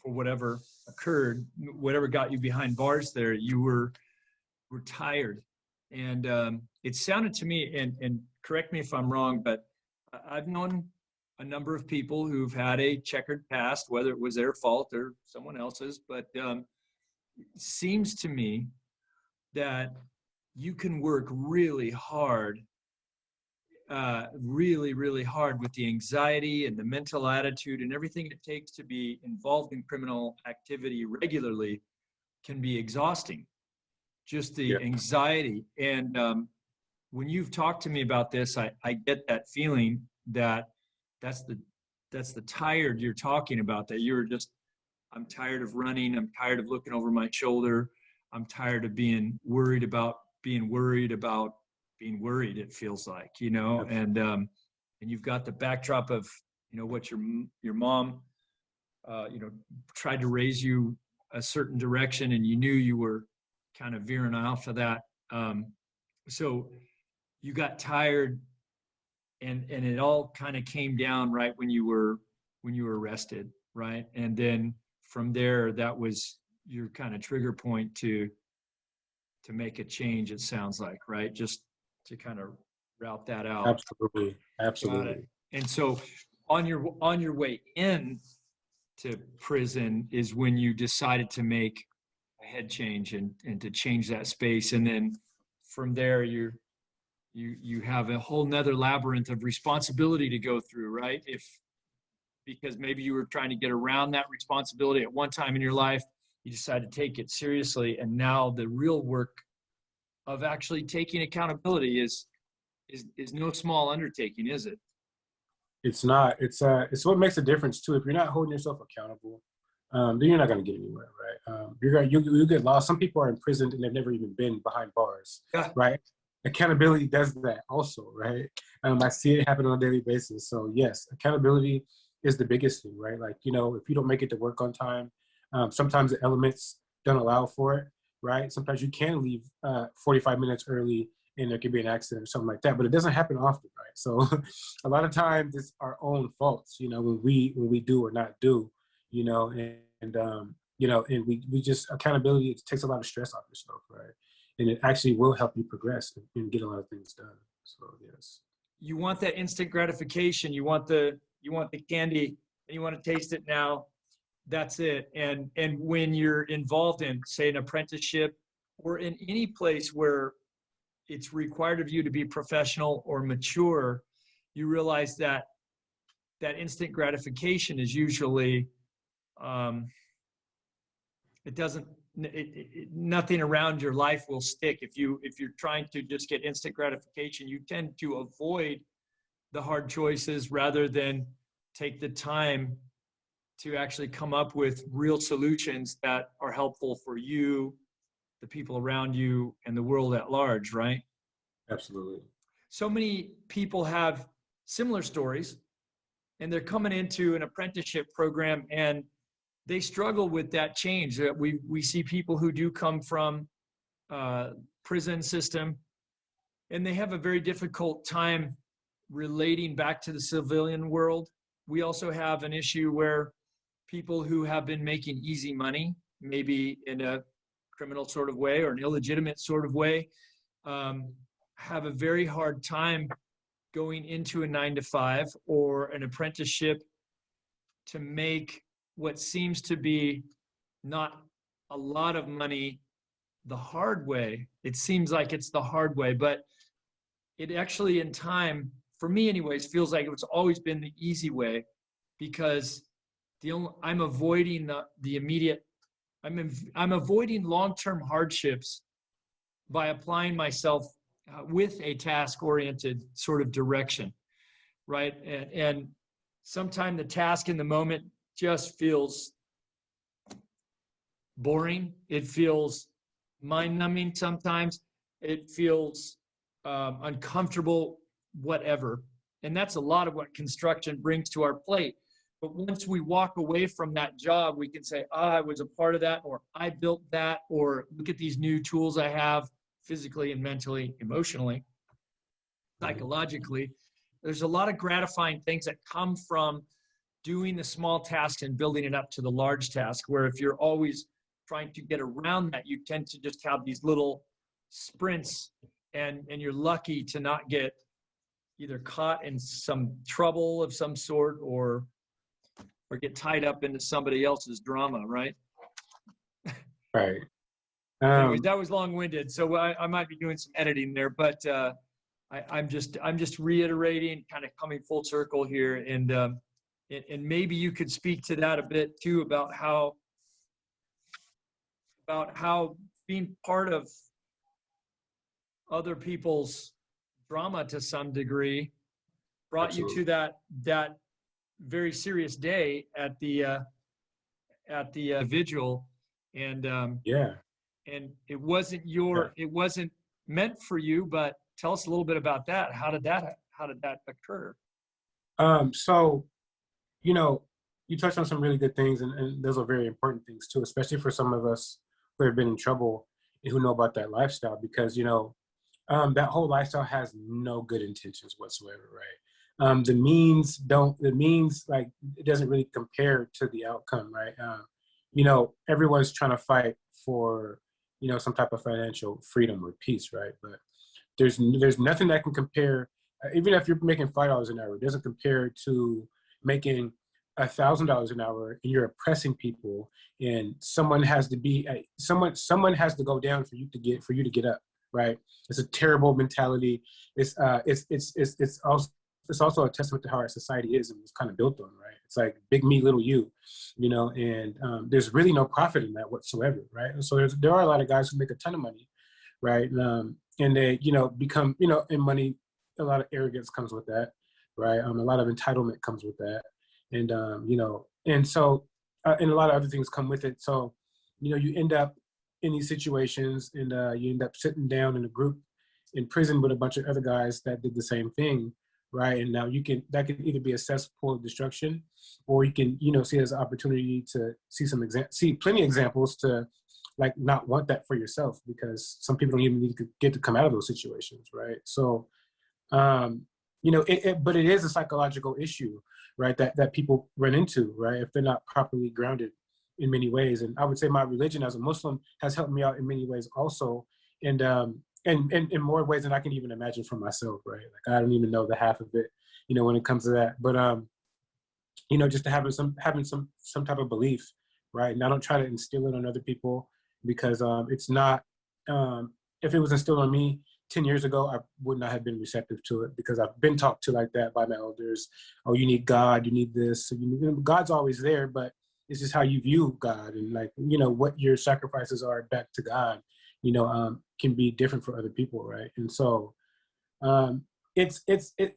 whatever occurred, whatever got you behind bars there, you were tired. And it sounded to me, and correct me if I'm wrong, but I've known a number of people who've had a checkered past, whether it was their fault or someone else's, but it seems to me that you can work really hard, really hard with the anxiety and the mental attitude and everything it takes to be involved in criminal activity regularly, can be exhausting, just the Yeah. anxiety. And when you've talked to me about this, I get that feeling that that's the tired you're talking about, that you're just, I'm tired of running. I'm tired of looking over my shoulder. I'm tired of being worried about being worried about being worried, it feels like, you know, and you've got the backdrop of, you know, what your mom, you know, tried to raise you a certain direction, and you knew you were kind of veering off of that. So you got tired, and it all kind of came down right when you were arrested, right? And then from there, that was your kind of trigger point to make a change, it sounds like, right? Just to kind of route that out. Absolutely. Got Absolutely. it. And so on your way in to prison is when you decided to make a head change and to change that space. And then from there, you have a whole nother labyrinth of responsibility to go through, right? Because maybe you were trying to get around that responsibility at one time in your life, you decided to take it seriously. And now the real work of actually taking accountability is no small undertaking, is it? It's not. It's what makes a difference too. If you're not holding yourself accountable, then you're not going to get anywhere, right? You get lost. Some people are imprisoned and they've never even been behind bars, Yeah. right? Accountability does that also, right? I see it happen on a daily basis. So yes, accountability is the biggest thing, right? Like, you know, if you don't make it to work on time, sometimes the elements don't allow for it, right? Sometimes you can leave 45 minutes early and there could be an accident or something like that, but it doesn't happen often, right? So a lot of times it's our own faults, you know, when we do or not do, you know, and you know, and we just, accountability, it takes a lot of stress off yourself, right? And it actually will help you progress and get a lot of things done. So yes. You want that instant gratification. You want the candy, and you want to taste it now. That's it. And when you're involved in, say, an apprenticeship or in any place where it's required of you to be professional or mature, you realize that instant gratification is usually, nothing around your life will stick. If you're trying to just get instant gratification, you tend to avoid the hard choices rather than take the time to actually come up with real solutions that are helpful for you, the people around you, and the world at large, right? Absolutely. So many people have similar stories, and they're coming into an apprenticeship program and they struggle with that change. We see people who do come from prison system, and they have a very difficult time relating back to the civilian world. We also have an issue where people who have been making easy money, maybe in a criminal sort of way or an illegitimate sort of way, have a very hard time going into a 9-to-5 or an apprenticeship to make what seems to be not a lot of money the hard way. It seems like it's the hard way, but it actually, in time, for me anyways, feels like it's always been the easy way, because I'm avoiding the immediate, I'm avoiding long-term hardships by applying myself with a task-oriented sort of direction, right? And sometimes the task in the moment just feels boring. It feels mind-numbing sometimes. It feels uncomfortable, whatever. And that's a lot of what construction brings to our plate. But once we walk away from that job, we can say, I was a part of that, or I built that, or look at these new tools I have physically and mentally, emotionally, psychologically. There's a lot of gratifying things that come from doing the small tasks and building it up to the large task, where if you're always trying to get around that, you tend to just have these little sprints, and you're lucky to not get either caught in some trouble of some sort or get tied up into somebody else's drama, right? Right. Anyways, that was long-winded, so I might be doing some editing there, but I'm just reiterating, kind of coming full circle here, and maybe you could speak to that a bit too, about about how being part of other people's drama to some degree brought you to that very serious day at the vigil, and Yeah. and it wasn't it wasn't meant for you, but tell us a little bit about that. How did that occur? So, you know, you touched on some really good things, and those are very important things too, especially for some of us who have been in trouble and who know about that lifestyle, because, that whole lifestyle has no good intentions whatsoever, right? The means, like, it doesn't really compare to the outcome, right? Everyone's trying to fight for, some type of financial freedom or peace, right? But there's nothing that can compare. Even if you're making $5 an hour, it doesn't compare to making $1,000 an hour, and you're oppressing people, and someone has to go down for you to get up, right? It's a terrible mentality. It's also a testament to how our society is and was kind of built on, right? It's like big me, little you, and there's really no profit in that whatsoever, right? And so there are a lot of guys who make a ton of money, right? And they, become, and money, a lot of arrogance comes with that, right? A lot of entitlement comes with that. And, and so, and a lot of other things come with it. So, you end up in these situations, and you end up sitting down in a group in prison with a bunch of other guys that did the same thing, right? And now that can either be a cesspool of destruction, or you can, see it as an opportunity to see plenty of examples to, like, not want that for yourself, because some people don't even need to get to come out of those situations, right? So, but it is a psychological issue, right? That people run into, right? If they're not properly grounded in many ways. And I would say my religion as a Muslim has helped me out in many ways also. And in more ways than I can even imagine for myself, right? Like, I don't even know the half of it, when it comes to that. But, just having some type of belief, right? And I don't try to instill it on other people, because it's not, if it was instilled on me 10 years ago, I would not have been receptive to it, because I've been talked to like that by my elders. Oh, you need God, you need this. So God's always there, but it's just how you view God, and, like, what your sacrifices are back to God, can be different for other people, right? And so it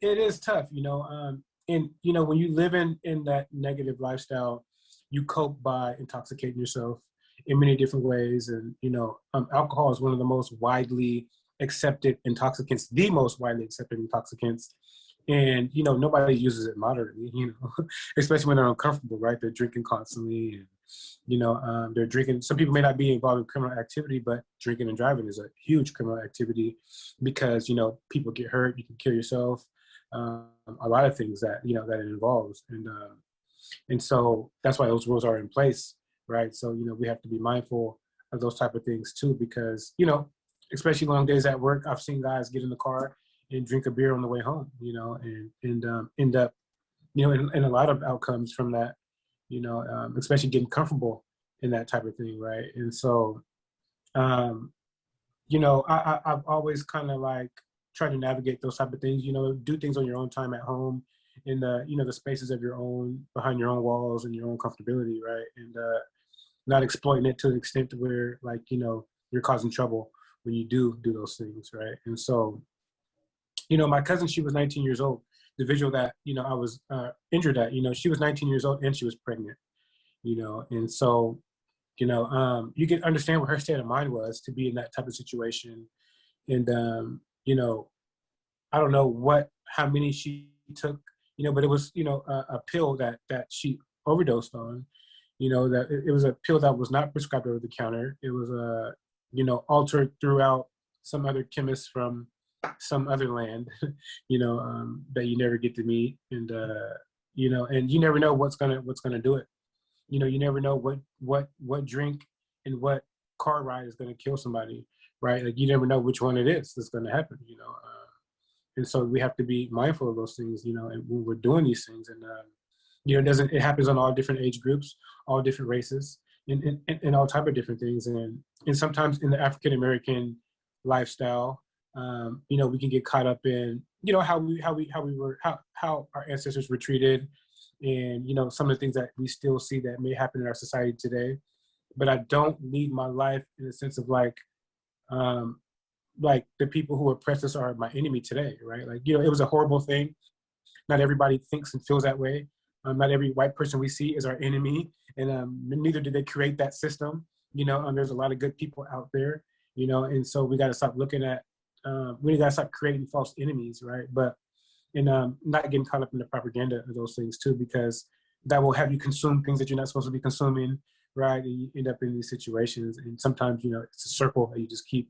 is tough, and when you live in that negative lifestyle, you cope by intoxicating yourself in many different ways. And alcohol is one of the most widely accepted intoxicants, the most widely accepted intoxicants. And nobody uses it moderately, especially when they're uncomfortable, right? They're drinking constantly, and they're drinking. Some people may not be involved in criminal activity, but drinking and driving is a huge criminal activity, because people get hurt, you can kill yourself, a lot of things that that it involves. And so that's why those rules are in place, right? So we have to be mindful of those type of things too, because especially long days at work, I've seen guys get in the car and drink a beer on the way home, and end up, in a lot of outcomes from that, especially getting comfortable in that type of thing, right? And so, I've always kind of, like, tried to navigate those type of things, do things on your own time at home, in the, the spaces of your own, behind your own walls and your own comfortability, right? And not exploiting it to the extent where, like, you're causing trouble when you do those things, right? And so, my cousin, she was 19 years old. The visual that, I was injured at, she was 19 years old and she was pregnant, and so, you can understand what her state of mind was to be in that type of situation. And, I don't know how many she took, but it was, a pill that she overdosed on, that it was a pill that was not prescribed over the counter. It was, altered throughout some other chemist from some other land, that you never get to meet. And, and you never know what's gonna do it. You never know what drink and what car ride is gonna kill somebody, right? Like, you never know which one it is that's gonna happen, and so we have to be mindful of those things, and when we're doing these things. And, it happens on all different age groups, all different races, and all type of different things. And sometimes in the African-American lifestyle, we can get caught up in, how our ancestors were treated, and, some of the things that we still see that may happen in our society today. but I don't lead my life in a sense of like the people who oppress us are my enemy today, right? Like, you know, it was a horrible thing. Not everybody thinks and feels that way. Not every white person we see is our enemy, and neither did they create that system. You know, there's a lot of good people out there, you know, and so we got to stop looking at, we got to stop creating false enemies, right? But, and not getting caught up in the propaganda of those things too, because that will have you consume things that you're not supposed to be consuming, right? And you end up in these situations, and sometimes, you know, it's a circle that you just keep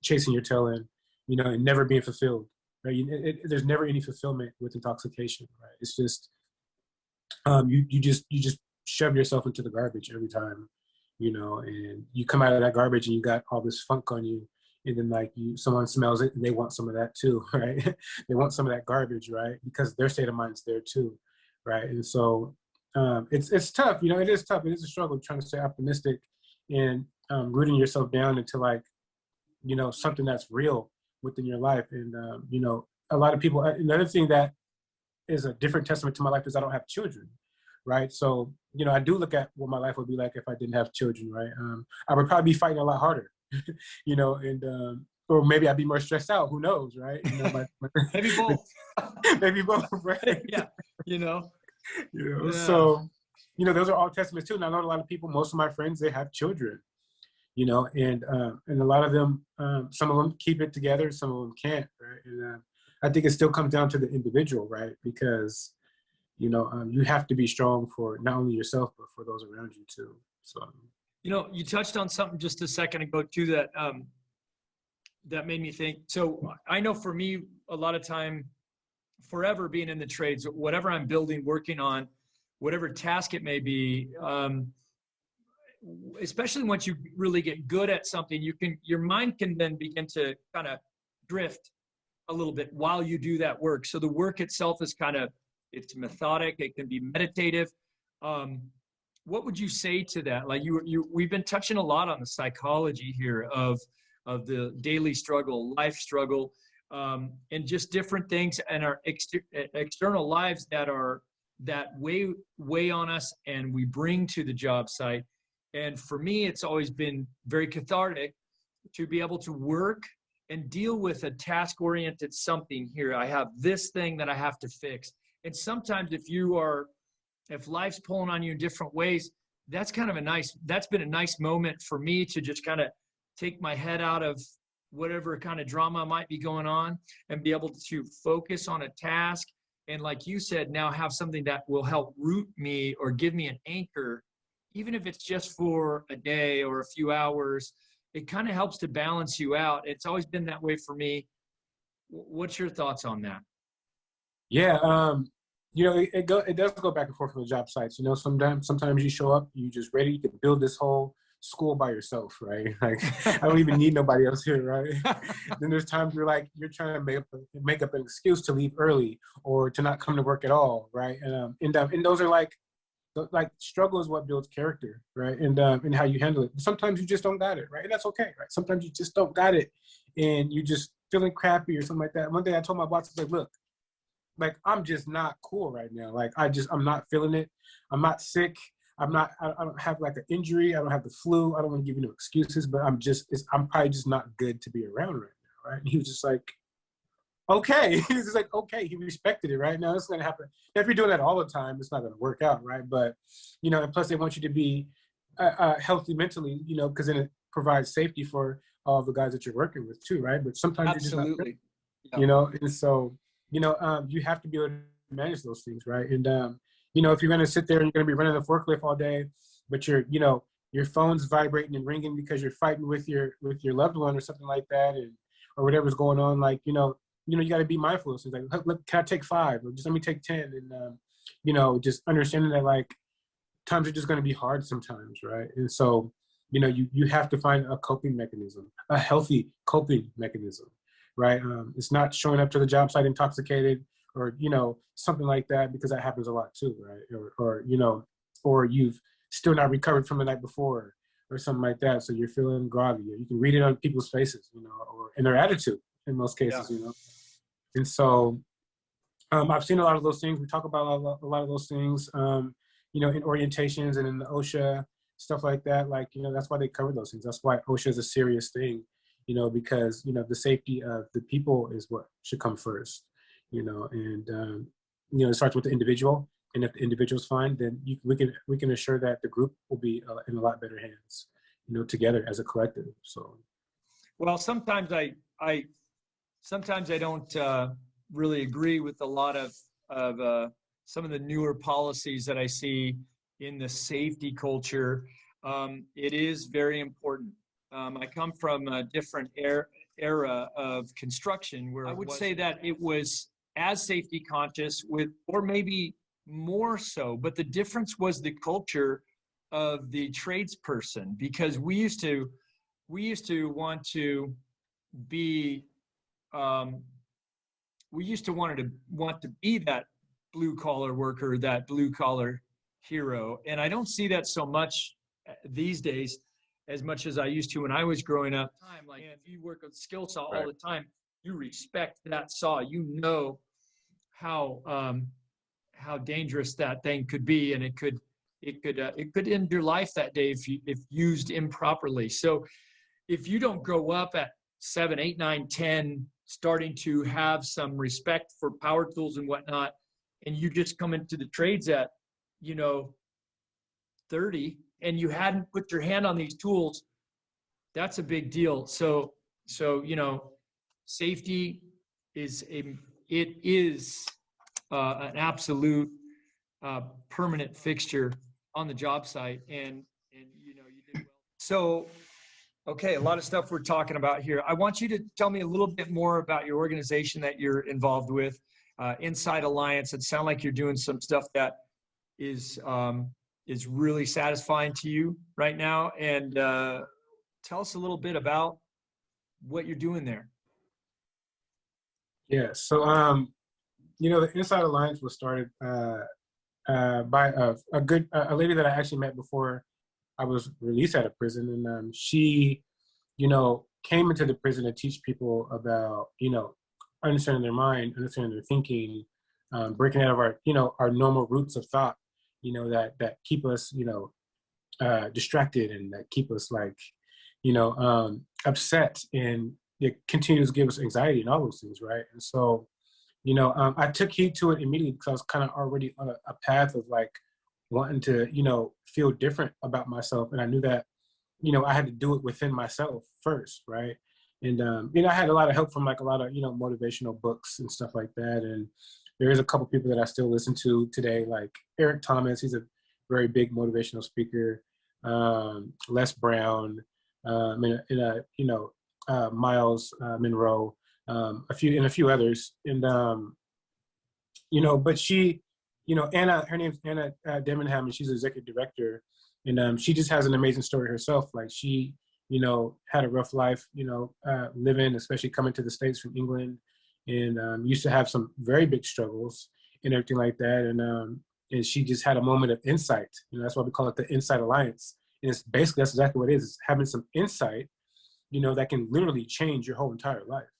chasing your tail in, you know, and never being fulfilled. Right? There's never any fulfillment with intoxication, right? It's just you just shove yourself into the garbage every time, you know, and you come out of that garbage and you got all this funk on you, and then like someone smells it and they want some of that too, right? They want some of that garbage, right? Because their state of mind's there too, right? And so it's tough, you know, it is tough. It is a struggle trying to stay optimistic and rooting yourself down into like, you know, something that's real within your life. And, you know, a lot of people, another thing that is a different testament to my life is I don't have children, right? So, you know, I do look at what my life would be like if I didn't have children, right? I would probably be fighting a lot harder, you know, and, or maybe I'd be more stressed out, who knows, right? You know, Maybe both. maybe both, right? Yeah, you know. Yeah. Yeah. So, you know, those are all testaments too. And I know a lot of people, most of my friends, they have children, you know, and a lot of them, some of them keep it together, some of them can't, right? And I think it still comes down to the individual, right? Because, you know, you have to be strong for not only yourself, but for those around you too. So, You know, you touched on something just a second ago too that that made me think. So I know for me, a lot of time, forever being in the trades, whatever I'm building, working on, whatever task it may be, especially once you really get good at something, your mind can then begin to kind of drift a little bit while you do that work. So the work itself is it's methodic. It can be meditative. What would you say to that? Like we've been touching a lot on the psychology here of the daily struggle, life struggle, and just different things in our external lives that weigh on us and we bring to the job site. And for me, it's always been very cathartic to be able to work and deal with a task-oriented something here. I have this thing that I have to fix. And sometimes if life's pulling on you in different ways, that's been a nice moment for me to just kind of take my head out of whatever kind of drama might be going on and be able to focus on a task. And like you said, now have something that will help root me or give me an anchor, even if it's just for a day or a few hours. It kind of helps to balance you out. It's always been that way for me. What's your thoughts on that? yeah, you know, it does go back and forth from the job sites. You know, sometimes you show up, you just ready to build this whole school by yourself, right? Like I don't even need nobody else here, right? Then there's times you're trying to make up an excuse to leave early or to not come to work at all, right? And those are like struggle is what builds character, right? And how you handle it. Sometimes you just don't got it, right? And that's okay, right? Sometimes you just don't got it, and you just feeling crappy or something like that. One day I told my boss, I was like, look, like I'm just not cool right now. Like I'm not feeling it. I'm not sick. I don't have like an injury. I don't have the flu. I don't want to give you no excuses, but I'm probably just not good to be around right now, right? And he was just like, okay. He was just like, okay. He respected it, right? Now it's going to happen. If you're doing that all the time, it's not going to work out, right? But, you know, and plus they want you to be healthy mentally, you know, because then it provides safety for all the guys that you're working with too, right? But sometimes Absolutely. you're just not, Yeah. you know, and so, you know, you have to be able to manage those things, right? And, you know, if you're going to sit there and you're going to be running the forklift all day, but your phone's vibrating and ringing because you're fighting with your loved one or something like that, or whatever's going on, like, you know, you got to be mindful of things. Like, look, can I take 5? Or just let me take 10. And, you know, just understanding that, like, times are just going to be hard sometimes, right? And so, you know, you have to find a coping mechanism, a healthy coping mechanism, right? It's not showing up to the job site intoxicated or, you know, something like that, because that happens a lot too, right? Or you know, or you've still not recovered from the night before or something like that. So you're feeling groggy. You can read it on people's faces, you know, or in their attitude in most cases, you know. And so I've seen a lot of those things. We talk about a lot of those things, you know, in orientations and in the OSHA stuff like that. Like, that's why they cover those things. That's why OSHA is a serious thing, because, the safety of the people is what should come first, and, it starts with the individual. And if the individual's fine, then we can assure that the group will be in a lot better hands, together as a collective. So, well, sometimes I don't really agree with a lot of some of the newer policies that I see in the safety culture. It is very important. I come from a different era of construction where I would say that it was as safety conscious or maybe more so, but the difference was the culture of the tradesperson, because we used to want to be want to be that blue collar worker, that blue collar hero. And I don't see that so much these days as much as I used to when I was growing up. Like, if you work with skill saw all the time, you respect that saw. You know how dangerous that thing could be, and it could end your life that day if used improperly. So if you don't grow up at 7, 8, 9, 10, starting to have some respect for power tools and whatnot, and you just come into the trades at 30, and you hadn't put your hand on these tools, that's a big deal. So safety is an absolute permanent fixture on the job site, and you did well. So, okay, a lot of stuff we're talking about here. I want you to tell me a little bit more about your organization that you're involved with, Inside Alliance. It sounds like you're doing some stuff that is really satisfying to you right now. And tell us a little bit about what you're doing there. Yeah, so the Inside Alliance was started by a lady that I actually met before I was released out of prison, and she, came into the prison to teach people about, understanding their mind, understanding their thinking, breaking out of our normal roots of thought, that keep us, distracted, and that keep us upset, and it continues to give us anxiety and all those things, right? And so, I took heed to it immediately because I was kind of already on a path of wanting to, feel different about myself. And I knew that, I had to do it within myself first, right? And, I had a lot of help from a lot of, motivational books and stuff like that. And there is a couple people that I still listen to today, like Eric Thomas. He's a very big motivational speaker. Les Brown, Miles Monroe, a few others. And, but she, Anna, her name's Anna Demenham, and she's the executive director. And she just has an amazing story herself. Like, she, had a rough life, living, especially coming to the States from England, and used to have some very big struggles and everything like that. And she just had a moment of insight. That's why we call it the Inside Alliance. And it's basically, that's exactly what it is. It's having some insight, that can literally change your whole entire life.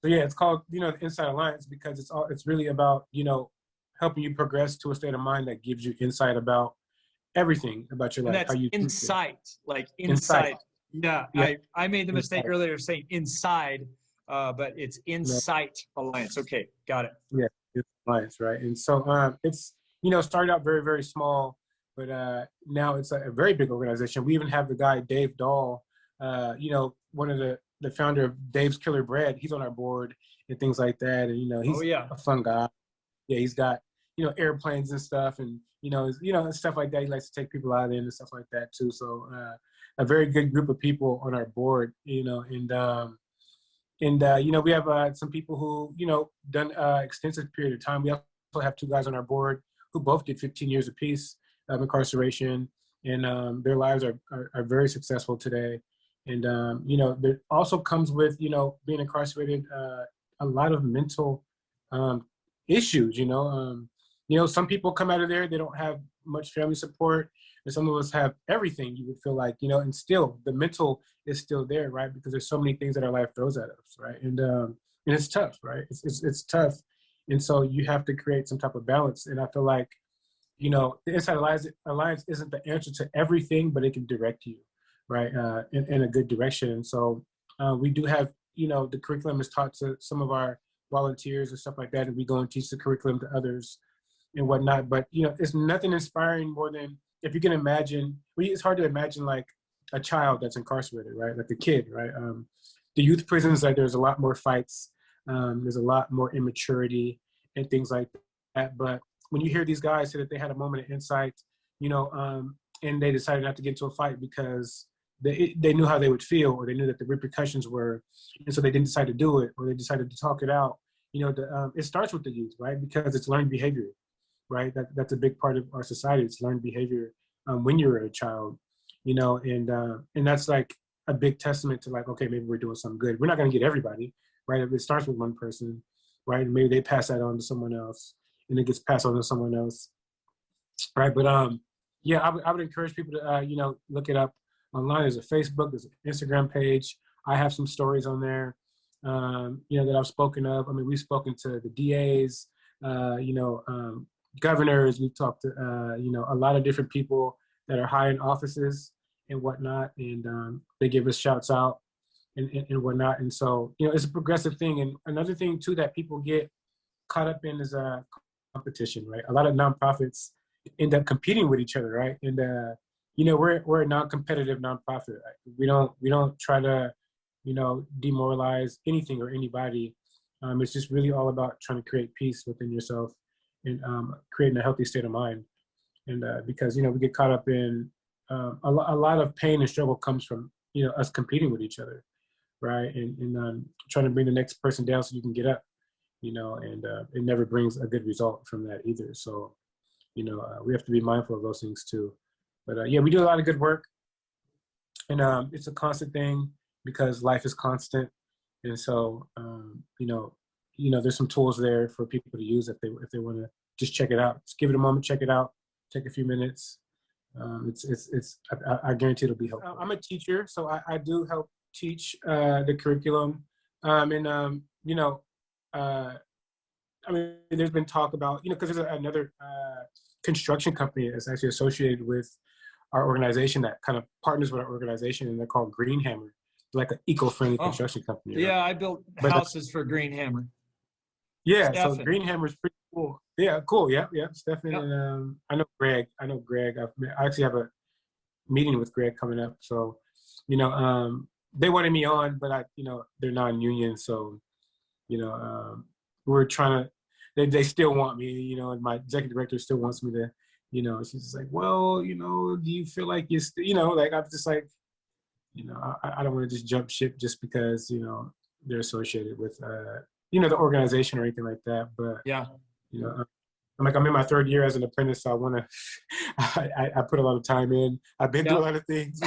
So yeah, it's called, the Inside Alliance because it's really about, helping you progress to a state of mind that gives you insight about everything about your life. And that's how you insight, like inside. Yeah, I made the mistake earlier of saying inside, but it's Insight Alliance. Okay, got it. Yeah, it's Alliance, right? And so it's, started out very, very small, but now it's a very big organization. We even have the guy, Dave Dahl, one of the founder of Dave's Killer Bread. He's on our board and things like that. And, he's a fun guy. Yeah, he's got, airplanes and stuff, and, stuff like that. He likes to take people out in and stuff like that too. So a very good group of people on our board, and we have some people who, done extensive period of time. We also have 2 guys on our board who both did 15 years apiece of incarceration, and their lives are very successful today. And, there also comes with, being incarcerated, a lot of mental issues, some people come out of there, they don't have much family support, and some of us have everything, you would feel like, and still the mental is still there, right? Because there's so many things that our life throws at us, right? And it's tough, right? It's tough. And so you have to create some type of balance. And I feel like, the Inside Alliance isn't the answer to everything, but it can direct you, right, in a good direction. And so we do have, the curriculum is taught to some of our volunteers and stuff like that, and we go and teach the curriculum to others and whatnot. But, it's nothing inspiring more than, if you can imagine, it's hard to imagine like a child that's incarcerated, right? Like a kid, right? The youth prisons, like there's a lot more fights. There's a lot more immaturity and things like that. But when you hear these guys say that they had a moment of insight, and they decided not to get into a fight because they knew how they would feel, or they knew that the repercussions were, and so they didn't decide to do it, or they decided to talk it out. It starts with the youth, right? Because it's learned behavior, right? That's a big part of our society. It's learned behavior when you're a child, and that's like a big testament to like, okay, maybe we're doing something good. We're not going to get everybody, right? It starts with one person, right? And maybe they pass that on to someone else, and it gets passed on to someone else, right? But yeah, I would encourage people to look it up online. There's a Facebook, there's an Instagram page. I have some stories on there, that I've spoken of. I mean, we've spoken to the DAs, governors. We've talked to a lot of different people that are high in offices and whatnot, and they give us shouts out and whatnot. And so, it's a progressive thing. And another thing too that people get caught up in is competition, right? A lot of nonprofits end up competing with each other, right? And we're a non-competitive nonprofit. We don't try to demoralize anything or anybody. It's just really all about trying to create peace within yourself and creating a healthy state of mind. And because we get caught up in a lot of pain and struggle comes from us competing with each other, right? And trying to bring the next person down so you can get up, and it never brings a good result from that either. So we have to be mindful of those things too. But yeah, we do a lot of good work, and it's a constant thing because life is constant. And so there's some tools there for people to use if they want to just check it out. Just give it a moment, check it out, take a few minutes. I guarantee it'll be helpful. I'm a teacher, so I do help teach the curriculum, I mean, there's been talk about, because there's another construction company that's actually associated with our organization that kind of partners with our organization, and they're called Green Hammer, like an eco-friendly construction company. Yeah, right? I built houses for Green Hammer. Yeah, Stephen. So Green Hammer is pretty cool. Yeah, cool. Yeah. Stephen, Yep. And I know Greg. I actually have a meeting with Greg coming up. So, they wanted me on, but they're non-union, so we're trying to. They still want me, and my executive director still wants me to, she's just like, well, do you feel like you're, like I'm just like, I don't want to just jump ship just because they're associated with the organization or anything like that. But yeah, I'm in my third year as an apprentice, so I want to. I put a lot of time in. I've been through a lot of things.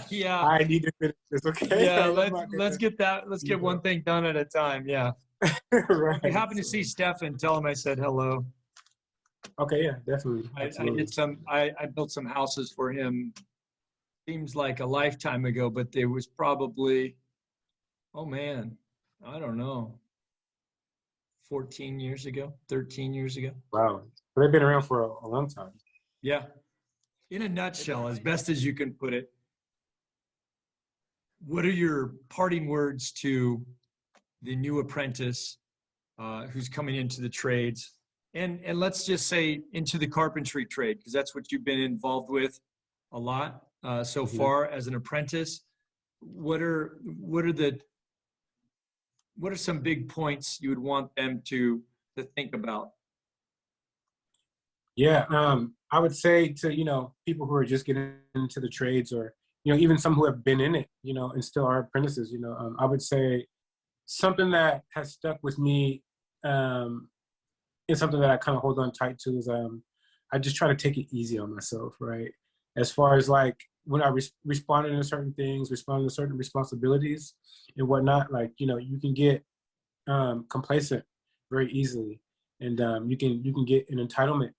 Yeah, I need to finish this. Okay. Yeah, let's get that. Let's get one thing done at a time. Yeah. Right. If you happen to see Stefan, tell him I said hello. Okay. Yeah, definitely. I built some houses for him. Seems like a lifetime ago, but there was probably, oh man, I don't know, 14 years ago, 13 years ago. Wow. But they've been around for a long time. Yeah. In a nutshell, as best as you can put it, what are your parting words to the new apprentice who's coming into the trades, and let's just say into the carpentry trade, because that's what you've been involved with a lot so far as an apprentice? What are some big points you would want them to think about? Yeah, I would say to people who are just getting into the trades, or even some who have been in it, and still are apprentices. I would say something that has stuck with me, and something that I kind of hold on tight to is I just try to take it easy on myself, right? As far as like when I responded to certain things, responding to certain responsibilities and whatnot, like you can get complacent very easily, and you can get an entitlement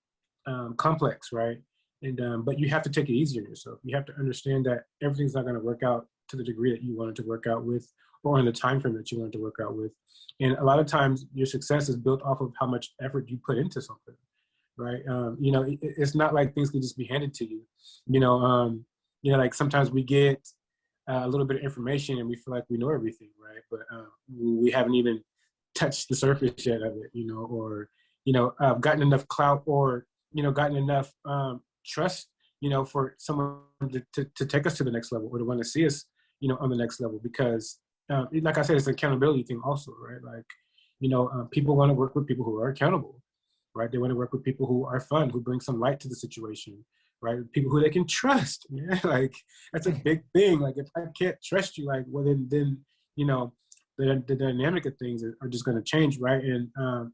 complex, right? And but you have to take it easy on yourself. You have to understand that everything's not going to work out to the degree that you wanted to work out with, or in the time frame that you wanted to work out with. And a lot of times your success is built off of how much effort you put into something, right? You know, it's not like things can just be handed to you. You know, like sometimes we get a little bit of information and we feel like we know everything, right? But we haven't even touched the surface yet of it, you know, or gotten enough clout, or gotten enough trust, for someone to take us to the next level, or to want to see us, on the next level. Because like I said, it's an accountability thing also, right? Like, people want to work with people who are accountable, right? They want to work with people who are fun, who bring some light to the situation, right? People who they can trust. Yeah, like that's a big thing. Like if I can't trust you, like, well then the dynamic of things are just going to change, right? And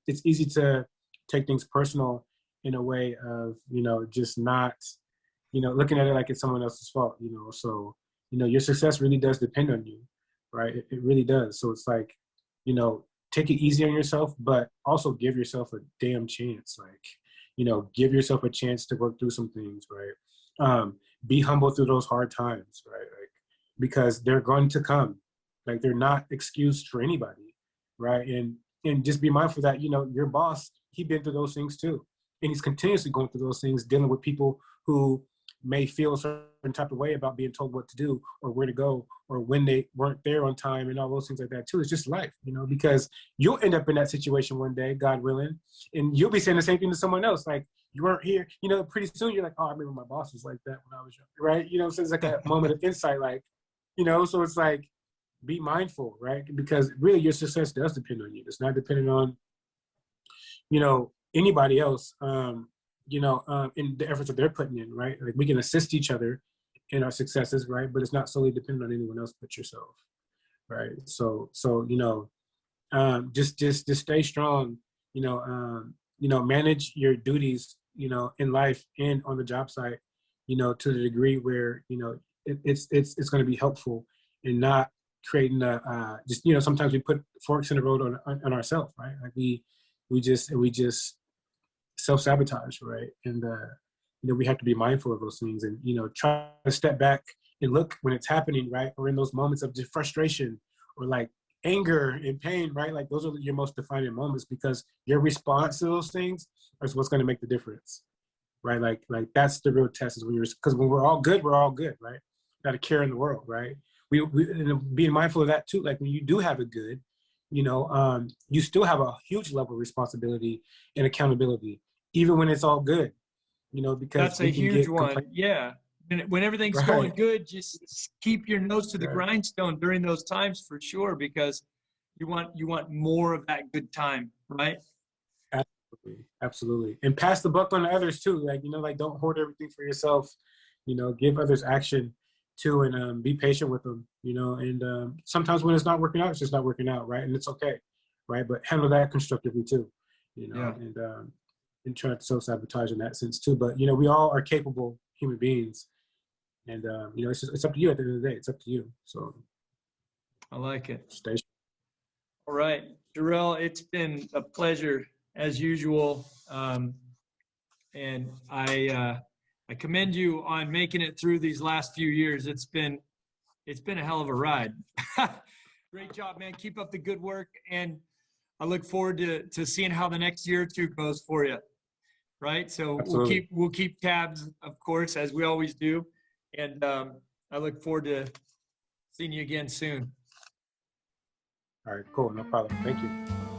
it's easy to take things personal in a way of just not looking at it like it's someone else's fault. So your success really does depend on you, right? It really does. So it's like, take it easy on yourself, but also give yourself a damn chance. Like, give yourself a chance to work through some things, right? Be humble through those hard times, right? Like, because they're going to come. Like, they're not excused for anybody, right? And just be mindful that, your boss, he's been through those things too. And he's continuously going through those things, dealing with people who may feel a certain type of way about being told what to do or where to go, or when they weren't there on time, and all those things like that too. It's just life, because you'll end up in that situation one day, God willing, and you'll be saying the same thing to someone else. Like, you weren't here, pretty soon you're like, oh, I remember my boss was like that when I was young, right? So it's like a moment of insight, like, so it's like, be mindful, right? Because really your success does depend on you. It's not dependent on, anybody else, in the efforts that they're putting in, right? Like, we can assist each other in our successes, right? But it's not solely dependent on anyone else but yourself, right? So just stay strong, manage your duties, in life and on the job site, to the degree where, it's going to be helpful, and not creating just, sometimes we put forks in the road on ourselves, right? Like we just self-sabotage, right? And we have to be mindful of those things, and try to step back and look when it's happening, right? Or in those moments of just frustration, or like anger and pain, right? Like, those are your most defining moments, because your response to those things is what's going to make the difference, right? Like that's the real test, is because when we're all good, right? Got a care in the world, right? We being mindful of that too. Like, when you do have it good, you still have a huge level of responsibility and accountability, even when it's all good, because That's a huge one. Yeah. When everything's going good, just keep your nose to the grindstone during those times, for sure, because you want more of that good time, right? Absolutely. And pass the buck on to others too. Like, like, don't hoard everything for yourself, give others action too, and be patient with them, and sometimes when it's not working out, it's just not working out, right? And it's okay, right? But handle that constructively too, Yeah. And try to self-sabotage in that sense too. But, we all are capable human beings, and, it's up to you at the end of the day. It's up to you. So I like it. Stay. All right, Jarell, it's been a pleasure as usual. And I commend you on making it through these last few years. It's been a hell of a ride. Great job, man. Keep up the good work, and I look forward to seeing how the next year or two goes for you. Right? So Absolutely. we'll keep tabs, of course, as we always do. And I look forward to seeing you again soon. All right, cool. No problem. Thank you.